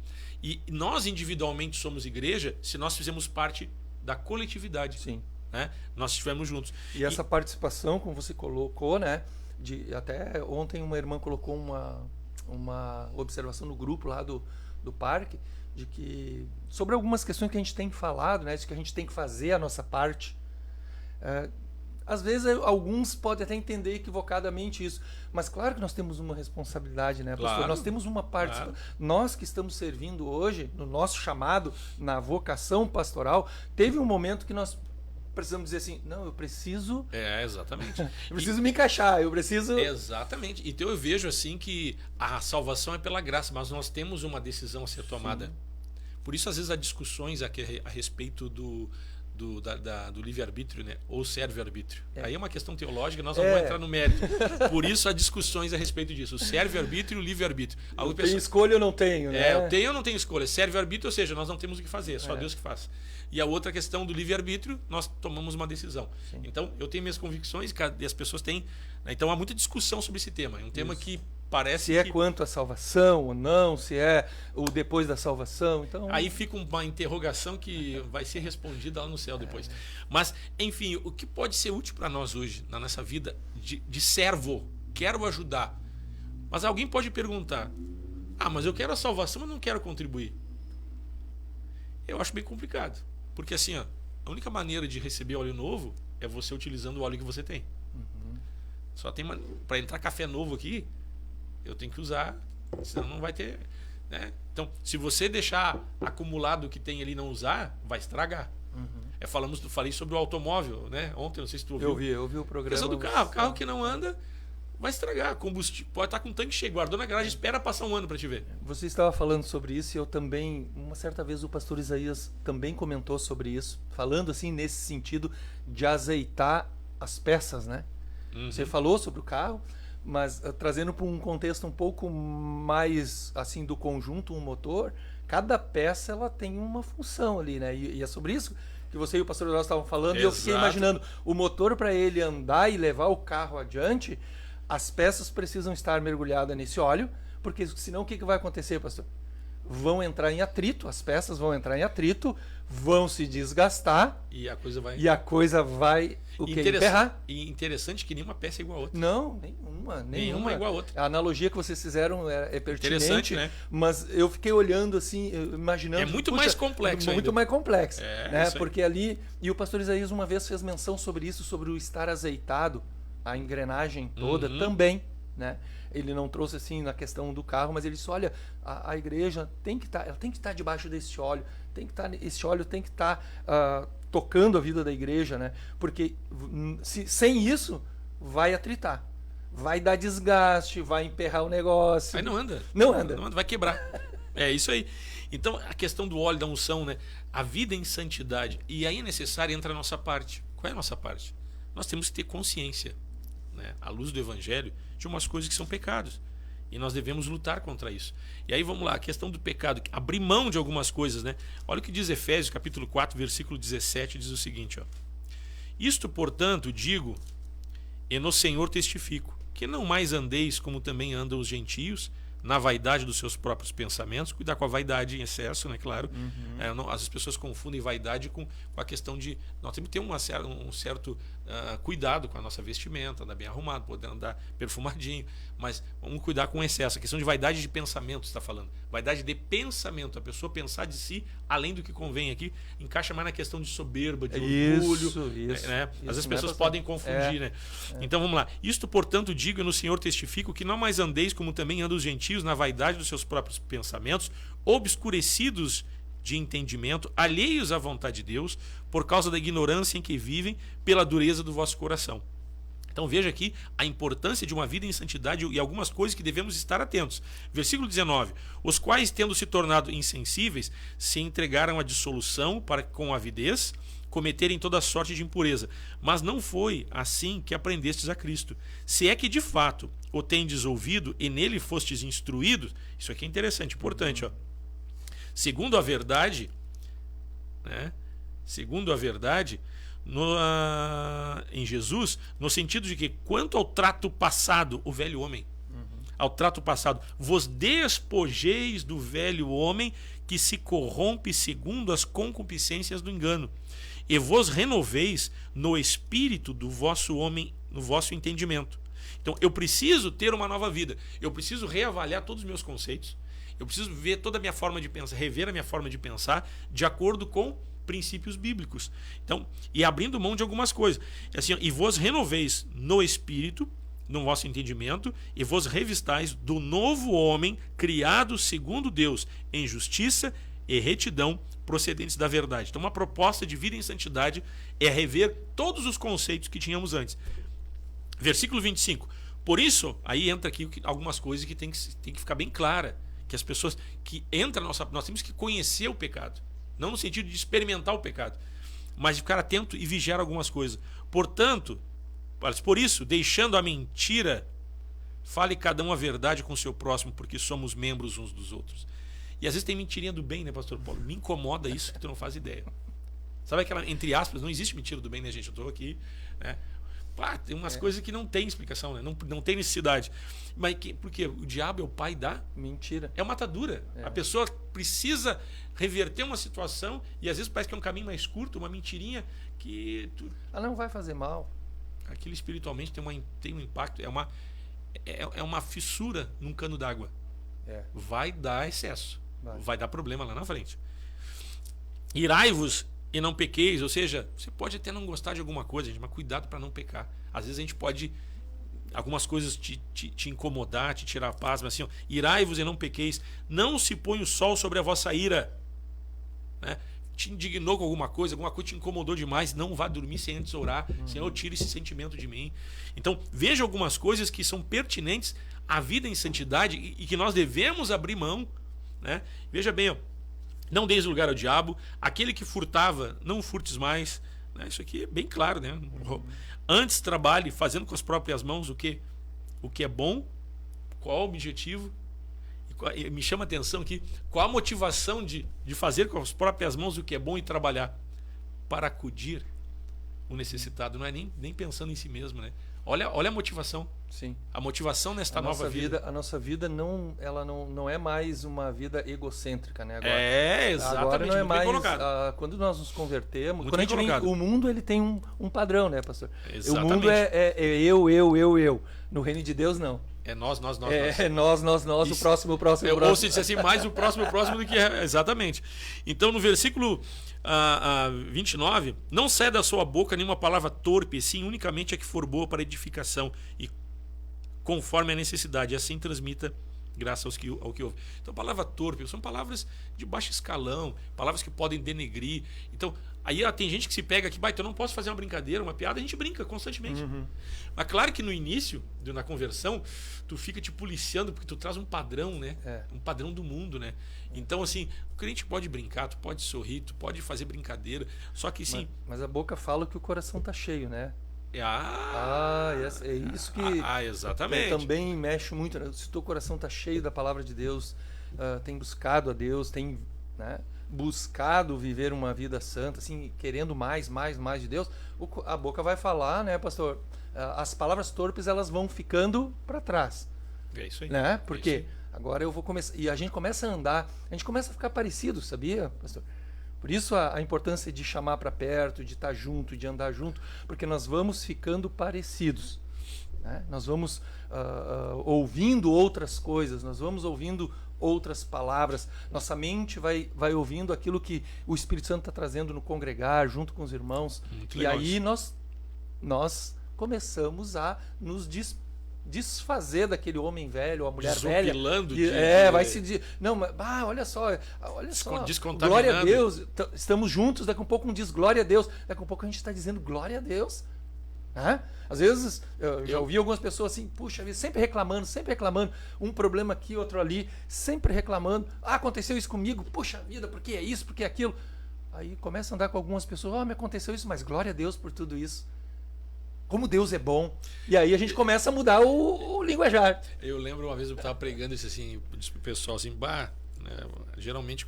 E nós individualmente somos igreja se nós fizermos parte da coletividade. Sim. Né? Nós estivemos juntos. E essa participação, como você colocou, né? Até ontem uma irmã colocou uma observação no grupo lá do parque, de que sobre algumas questões que a gente tem falado, né? De que a gente tem que fazer a nossa parte. Às vezes alguns podem até entender equivocadamente isso, mas claro que nós temos uma responsabilidade, né, pastor? Claro. Nós temos uma participação. Nós que estamos servindo hoje, no nosso chamado, na vocação pastoral, teve um momento que nós precisamos dizer assim, não, eu preciso... exatamente. eu preciso me encaixar, eu preciso... Exatamente. Então eu vejo assim que a salvação é pela graça, mas nós temos uma decisão a ser tomada. Sim. Por isso às vezes há discussões aqui a respeito do livre-arbítrio, né? Ou serve-arbítrio. Aí é uma questão teológica, nós não vamos entrar no mérito. Por isso há discussões a respeito disso. O serve-arbítrio e o livre-arbítrio. Tenho escolha ou não tenho, né? Eu tenho ou não tenho escolha. Serve-arbítrio, ou seja, nós não temos o que fazer, é só Deus que faz. E a outra questão do livre-arbítrio, nós tomamos uma decisão. Sim. Então, eu tenho minhas convicções e as pessoas têm... Né? Então, há muita discussão sobre esse tema. É um tema que parece se é quanto à salvação ou não, se é o depois da salvação. Então... Aí fica uma interrogação que vai ser respondida lá no céu depois. Mas, enfim, o que pode ser útil para nós hoje, na nossa vida, de servo, quero ajudar. Mas alguém pode perguntar, mas eu quero a salvação, mas não quero contribuir. Eu acho bem complicado. Porque assim, a única maneira de receber óleo novo é você utilizando o óleo que você tem. Só tem para entrar café novo aqui, eu tenho que usar, senão não vai ter, né? Então, se você deixar acumulado o que tem ali e não usar, vai estragar. Falei sobre o automóvel, né? Ontem, não sei se tu ouviu. Eu vi o programa. A questão do carro que não anda vai estragar. Combustível, pode estar com o tanque cheio, guardou na garagem, espera passar um ano para te ver. Você estava falando sobre isso e eu também, uma certa vez o pastor Isaías também comentou sobre isso, falando assim nesse sentido de azeitar as peças, né? Você falou sobre o carro, mas trazendo para um contexto um pouco mais assim do conjunto, um motor, cada peça ela tem uma função ali, né? E é sobre isso que você e o pastor Eduardo estavam falando. Exato. E eu fiquei imaginando, o motor para ele andar e levar o carro adiante, as peças precisam estar mergulhadas nesse óleo, porque senão o que vai acontecer, pastor? Vão entrar em atrito, as peças vão entrar em atrito, vão se desgastar e a coisa vai emperrar. E interessante que nenhuma peça é igual a outra. Não, nenhuma é igual a outra. A analogia que vocês fizeram é pertinente, interessante, né? Mas eu fiquei olhando assim, imaginando... É muito mais complexo. Muito mais complexo, né? Isso aí. Porque ali... E o pastor Isaías uma vez fez menção sobre isso, sobre o estar azeitado, a engrenagem toda também, né? Ele não trouxe assim na questão do carro, mas ele disse, olha, a igreja tem que estar debaixo desse óleo, esse óleo tem que estar tocando a vida da igreja, né? Porque sem isso vai atritar, vai dar desgaste, vai emperrar o negócio. Aí não anda, vai quebrar. É isso aí. Então a questão do óleo, da unção, né? A vida em santidade, e aí é necessário entra a nossa parte. Qual é a nossa parte? Nós temos que ter consciência, né, à luz do Evangelho, de umas coisas que são pecados. E nós devemos lutar contra isso. E aí vamos lá, a questão do pecado, abrir mão de algumas coisas, né? Olha o que diz Efésios, capítulo 4, versículo 17, diz o seguinte, ó. Isto, portanto, digo, e no Senhor testifico, que não mais andeis como também andam os gentios, na vaidade dos seus próprios pensamentos, cuidar com a vaidade em excesso, né? Claro. As pessoas confundem vaidade com a questão de nós temos que ter um certo cuidado com a nossa vestimenta, andar bem arrumado, poder andar perfumadinho, mas vamos cuidar com o excesso. A questão de vaidade de pensamento, você está falando. Vaidade de pensamento, a pessoa pensar de si além do que convém aqui, encaixa mais na questão de soberba, de orgulho. Isso, né? Às vezes as pessoas pastor? podem confundir, né? Então vamos lá. Isto, portanto, digo e no Senhor testifico que não mais andeis como também andam os gentios na vaidade dos seus próprios pensamentos, obscurecidos de entendimento, alheios à vontade de Deus, por causa da ignorância em que vivem, pela dureza do vosso coração. Então veja aqui a importância de uma vida em santidade e algumas coisas que devemos estar atentos. Versículo 19. Os quais, tendo se tornado insensíveis, se entregaram à dissolução para com avidez cometerem toda sorte de impureza. Mas não foi assim que aprendestes a Cristo. Se é que de fato o tendes ouvido e nele fostes instruídos, isso aqui é interessante, importante, ó. Segundo a verdade, né? Segundo a verdade, em Jesus, no sentido de que quanto ao trato passado, o velho homem, ao trato passado, vos despojeis do velho homem que se corrompe segundo as concupiscências do engano, e vos renoveis no espírito do vosso homem, no vosso entendimento. Então eu preciso ter uma nova vida, eu preciso reavaliar todos os meus conceitos, eu preciso ver toda a minha forma de pensar, rever a minha forma de pensar de acordo com princípios bíblicos. Então, e abrindo mão de algumas coisas. Assim, e vos renoveis no espírito, no vosso entendimento, e vos revistais do novo homem, criado segundo Deus, em justiça e retidão, procedentes da verdade. Então, uma proposta de vida em santidade é rever todos os conceitos que tínhamos antes. Versículo 25. Por isso, aí entra aqui algumas coisas que tem que ficar bem clara, que as pessoas que entram nós temos que conhecer o pecado. Não no sentido de experimentar o pecado, mas de ficar atento e vigiar algumas coisas. Portanto, por isso, deixando a mentira, fale cada um a verdade com o seu próximo, porque somos membros uns dos outros. E às vezes tem mentirinha do bem, né, pastor Paulo? Me incomoda isso que tu não faz ideia. Sabe aquela, entre aspas, não existe mentira do bem, né, gente? Eu estou aqui, né? Tem umas coisas que não tem explicação, né? Não tem necessidade. Mas porque o diabo é o pai da mentira. É uma atadura. A pessoa precisa reverter uma situação e às vezes parece que é um caminho mais curto, uma mentirinha que Ela não vai fazer mal. Aquilo espiritualmente tem um impacto, é uma fissura num cano d'água. Vai dar excesso, vai dar problema lá na frente. Irai-vos e não pequeis, ou seja, você pode até não gostar de alguma coisa, gente, mas cuidado para não pecar. Às vezes a gente pode algumas coisas te incomodar, te tirar a paz, mas assim, ó, irai-vos e não pequeis, não se põe o sol sobre a vossa ira, né? Te indignou com alguma coisa te incomodou demais, não vá dormir sem antes orar, Senhor, tire esse sentimento de mim. Então veja algumas coisas que são pertinentes à vida em santidade e que nós devemos abrir mão, né? Veja bem, ó, não deis lugar ao diabo, aquele que furtava, não furtes mais, né? Isso aqui é bem claro, né? Antes trabalhe fazendo com as próprias mãos o que é bom, qual o objetivo, e me chama a atenção aqui, qual a motivação de fazer com as próprias mãos o que é bom e trabalhar para acudir o necessitado, não é nem pensando em si mesmo, né? Olha a motivação. Sim. A motivação nesta nova vida. A nossa vida não é mais uma vida egocêntrica, né? Agora, exatamente. Agora não é mais. Quando nós nos convertemos, muito quando a gente vem, o mundo ele tem um padrão, né, pastor? Exatamente. O mundo é eu. No reino de Deus não. É nós. É nós, o próximo. Ou se diz assim, mais o próximo do que é. Exatamente. Então, no versículo 29, não sai da sua boca nenhuma palavra torpe, sim unicamente a que for boa para edificação e conforme a necessidade, e assim transmita graça ao que ouve. Então, palavra torpe são palavras de baixo escalão, palavras que podem denegrir. Então, aí tem gente que se pega aqui, então eu não posso fazer uma brincadeira, uma piada, a gente brinca constantemente. Mas claro que no início, na conversão, tu fica te policiando porque tu traz um padrão, né? Um padrão do mundo, né? Então, assim, o crente pode brincar, tu pode sorrir, tu pode fazer brincadeira, só que sim. Mas a boca fala que o coração tá cheio, né? É isso que exatamente. Também mexe muito, né? Se o teu coração tá cheio da palavra de Deus, tem buscado a Deus, tem, né, buscado viver uma vida santa, assim, querendo mais de Deus, a boca vai falar, né, pastor? As palavras torpes, elas vão ficando para trás. É isso aí. Né? Porque Agora eu vou começar. E a gente começa a andar, a gente começa a ficar parecido, sabia, pastor? Por isso a importância de chamar para perto, de estar junto, de andar junto, porque nós vamos ficando parecidos, né? Nós vamos ouvindo outras coisas, nós vamos ouvindo outras palavras, nossa mente vai ouvindo aquilo que o Espírito Santo está trazendo no congregar, junto com os irmãos. Muito E legal aí isso. nós começamos a nos desfazer daquele homem velho, ou a mulher velha. Desopilando Vai se... Não, mas olha só, Descontaminando. glória a Deus, estamos juntos, daqui a um pouco diz glória a Deus, daqui a um pouco a gente está dizendo glória a Deus. Né? Às vezes, eu já ouvi algumas pessoas assim, puxa vida, sempre reclamando, um problema aqui, outro ali, sempre reclamando, aconteceu isso comigo, puxa vida, por que é isso, por que é aquilo? Aí começa a andar com algumas pessoas, me aconteceu isso, mas glória a Deus por tudo isso. Como Deus é bom. E aí a gente começa a mudar o linguajar. Eu lembro uma vez eu estava pregando isso assim, disse pro pessoal assim, né, geralmente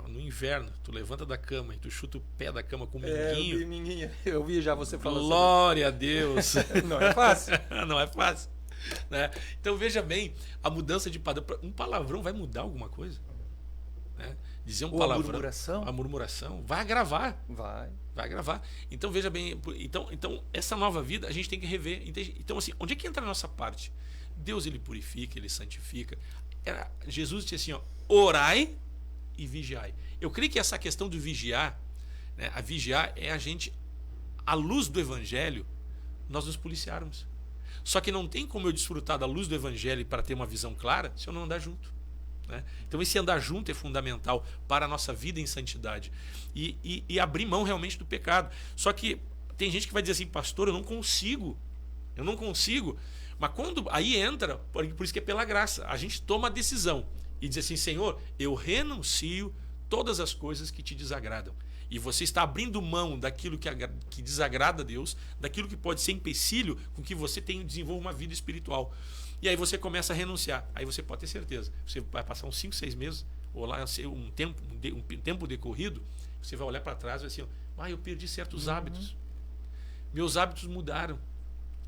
no inverno, tu levanta da cama e tu chuta o pé da cama com um minguinho. Eu vi já você falando. Glória a Deus. Não é fácil. Não é fácil. Né? Então veja bem, a mudança de padrão. Um palavrão vai mudar alguma coisa? Né? Dizer um palavrão. A murmuração vai agravar. Vai agravar. Então veja bem, então essa nova vida a gente tem que rever. Então assim, onde é que entra a nossa parte? Deus ele purifica, ele santifica. Jesus disse assim, ó, orai e vigiai. Eu creio que essa questão do vigiar, né, a vigiar é a gente, à luz do evangelho, nós nos policiarmos. Só que não tem como eu desfrutar da luz do evangelho para ter uma visão clara se eu não andar junto. Né? Então esse andar junto é fundamental para a nossa vida em santidade e abrir mão realmente do pecado. Só que tem gente que vai dizer assim, pastor, eu não consigo, mas quando aí entra, por isso que é pela graça, a gente toma a decisão e diz assim, Senhor, eu renuncio todas as coisas que te desagradam, e você está abrindo mão daquilo que desagrada a Deus, daquilo que pode ser empecilho com que você desenvolva uma vida espiritual. E aí você começa a renunciar. Aí você pode ter certeza. Você vai passar uns 5, 6 meses, ou lá um tempo decorrido, você vai olhar para trás e vai assim, eu perdi certos hábitos. Meus hábitos mudaram.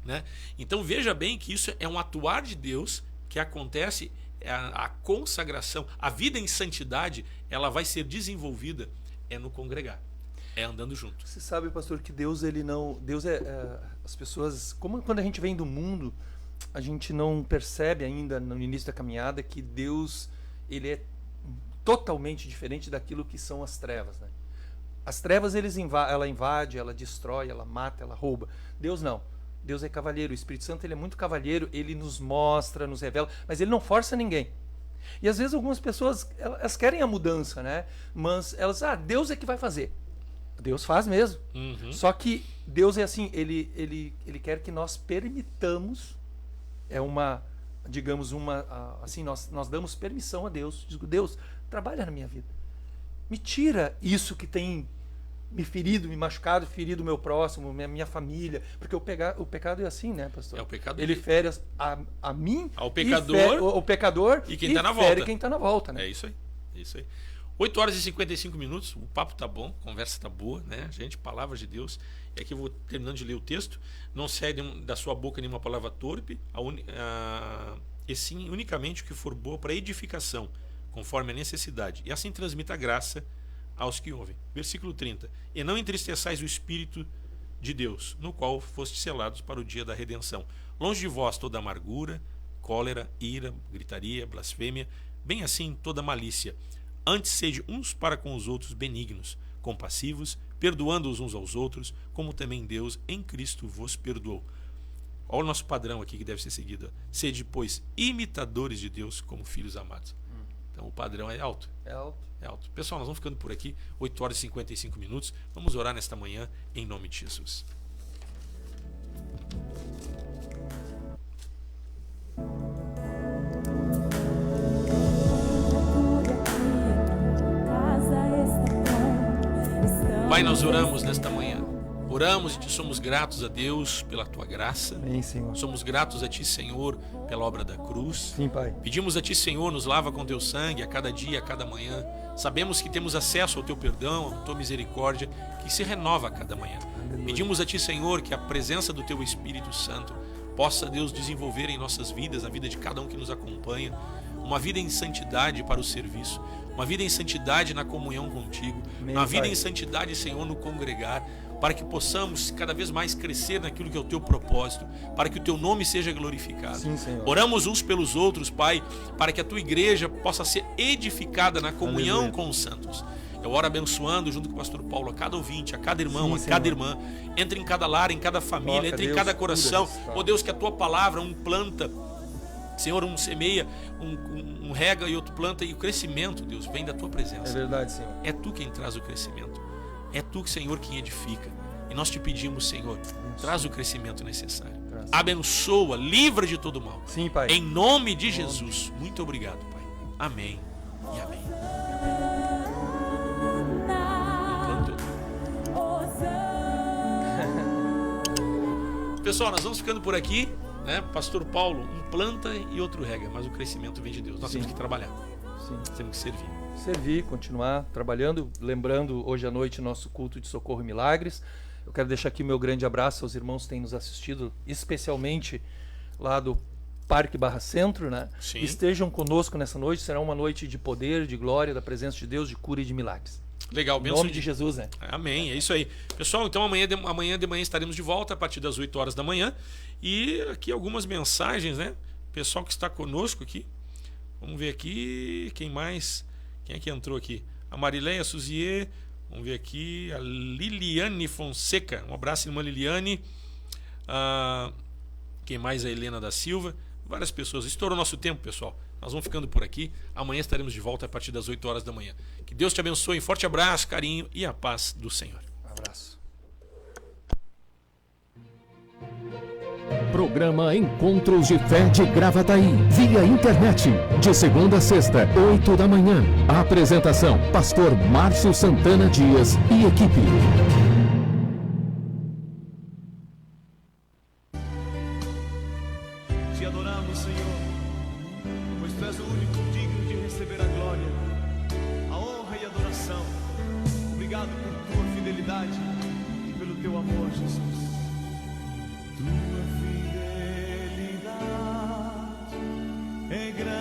Né? Então veja bem que isso é um atuar de Deus que acontece, a consagração, a vida em santidade, ela vai ser desenvolvida no congregar, andando junto. Você sabe, pastor, que Deus as pessoas, como quando a gente vem do mundo, a gente não percebe ainda no início da caminhada que Deus ele é totalmente diferente daquilo que são as trevas, né? As trevas ela invade, ela destrói, ela mata, ela rouba. Deus não. Deus é cavalheiro. O Espírito Santo ele é muito cavalheiro. Ele nos mostra, nos revela, mas ele não força ninguém. E às vezes algumas pessoas elas querem a mudança, né? Mas elas, Deus é que vai fazer. Deus faz mesmo. Só que Deus é assim, ele quer que nós permitamos. Assim, nós damos permissão a Deus. Digo, Deus, trabalha na minha vida. Me tira isso que tem me ferido, me machucado, ferido o meu próximo, minha família. Porque o pecado é assim, né, pastor? O pecado ele fere a mim, ao pecador, o pecador e quem está na volta. Quem está na volta, né? É isso aí. 8h55, o papo tá bom, a conversa tá boa, né? Gente, palavras de Deus. E aqui eu vou terminando de ler o texto. Não sai da sua boca nenhuma palavra torpe, e sim unicamente o que for boa para edificação, conforme a necessidade. E assim transmita a graça aos que ouvem. Versículo 30. E não entristeçais o Espírito de Deus, no qual fostes selados para o dia da redenção. Longe de vós toda amargura, cólera, ira, gritaria, blasfêmia, bem assim toda malícia. Antes sede uns para com os outros benignos, compassivos, perdoando-os uns aos outros, como também Deus em Cristo vos perdoou. Olha o nosso padrão aqui que deve ser seguido. Sede, pois, imitadores de Deus como filhos amados. Então o padrão é alto. É alto. Pessoal, nós vamos ficando por aqui, 8h55. Vamos orar nesta manhã em nome de Jesus. Pai, nós oramos nesta manhã. Oramos e te somos gratos a Deus pela tua graça. Amém, Senhor. Somos gratos a ti, Senhor, pela obra da cruz. Sim, Pai. Pedimos a ti, Senhor, nos lava com teu sangue a cada dia, a cada manhã. Sabemos que temos acesso ao teu perdão, à tua misericórdia, que se renova a cada manhã. Aleluia. Pedimos a ti, Senhor, que a presença do teu Espírito Santo possa, Deus, desenvolver em nossas vidas, na vida de cada um que nos acompanha, uma vida em santidade para o serviço, uma vida em santidade na comunhão contigo, Amém, uma vida Pai. em santidade, Senhor, no congregar, para que possamos cada vez mais crescer naquilo que é o teu propósito, para que o teu nome seja glorificado. Sim, Senhor. Oramos uns pelos outros, Pai, para que a tua igreja possa ser edificada na comunhão Aleluia. com os santos. Eu oro abençoando junto com o pastor Paulo a cada ouvinte, a cada irmão, Sim, a cada Senhor. irmã. Entre em cada lar, em cada família, Toca, entre em Deus, cada cura coração. esse estado. Ó Deus, que a tua palavra, um planta, Senhor, um semeia, um rega e outro planta, e o crescimento, Deus, vem da tua É presença. verdade, Senhor. É tu quem traz o crescimento. É tu, Senhor, quem edifica. E nós te pedimos, Senhor, traz o crescimento necessário. Traz. Abençoa, livra de todo mal. Sim, Pai. Em nome de Jesus. Muito obrigado, Pai. Amém e amém. Pessoal, nós vamos ficando por aqui, né? Pastor Paulo, um planta e outro rega, mas o crescimento vem de Deus. Nós Sim. temos que trabalhar, Sim. temos que servir. Servir, continuar trabalhando, lembrando hoje à noite nosso culto de socorro e milagres. Eu quero deixar aqui meu grande abraço aos irmãos que têm nos assistido, especialmente lá do Parque Barra Centro, né? Sim. Estejam conosco nessa noite, será uma noite de poder, de glória, da presença de Deus, de cura e de milagres. Legal, Em bênção nome de Jesus, né? Amém, é isso aí. Pessoal, então amanhã de manhã estaremos de volta a partir das 8 horas da manhã. E aqui algumas mensagens, né? Pessoal que está conosco aqui. Vamos ver aqui quem mais. Quem é que entrou aqui? A Marileia Suzier. Vamos ver aqui. A Liliane Fonseca. Um abraço, irmã Liliane. Quem mais? A Helena da Silva. Várias pessoas. Estourou nosso tempo, pessoal. Nós vamos ficando por aqui. Amanhã estaremos de volta a partir das 8 horas da manhã. Que Deus te abençoe. Um forte abraço, carinho e a paz do Senhor. Um abraço. Programa Encontros de Fé de Gravataí, via internet, de segunda a sexta, 8 da manhã. Apresentação: Pastor Márcio Santana Dias e equipe. Te adoramos, Senhor, pois Tu és o único digno de receber a glória, a honra e a adoração. Obrigado por Tua fidelidade e pelo Teu amor, Jesus. Tua fidelidade é grande.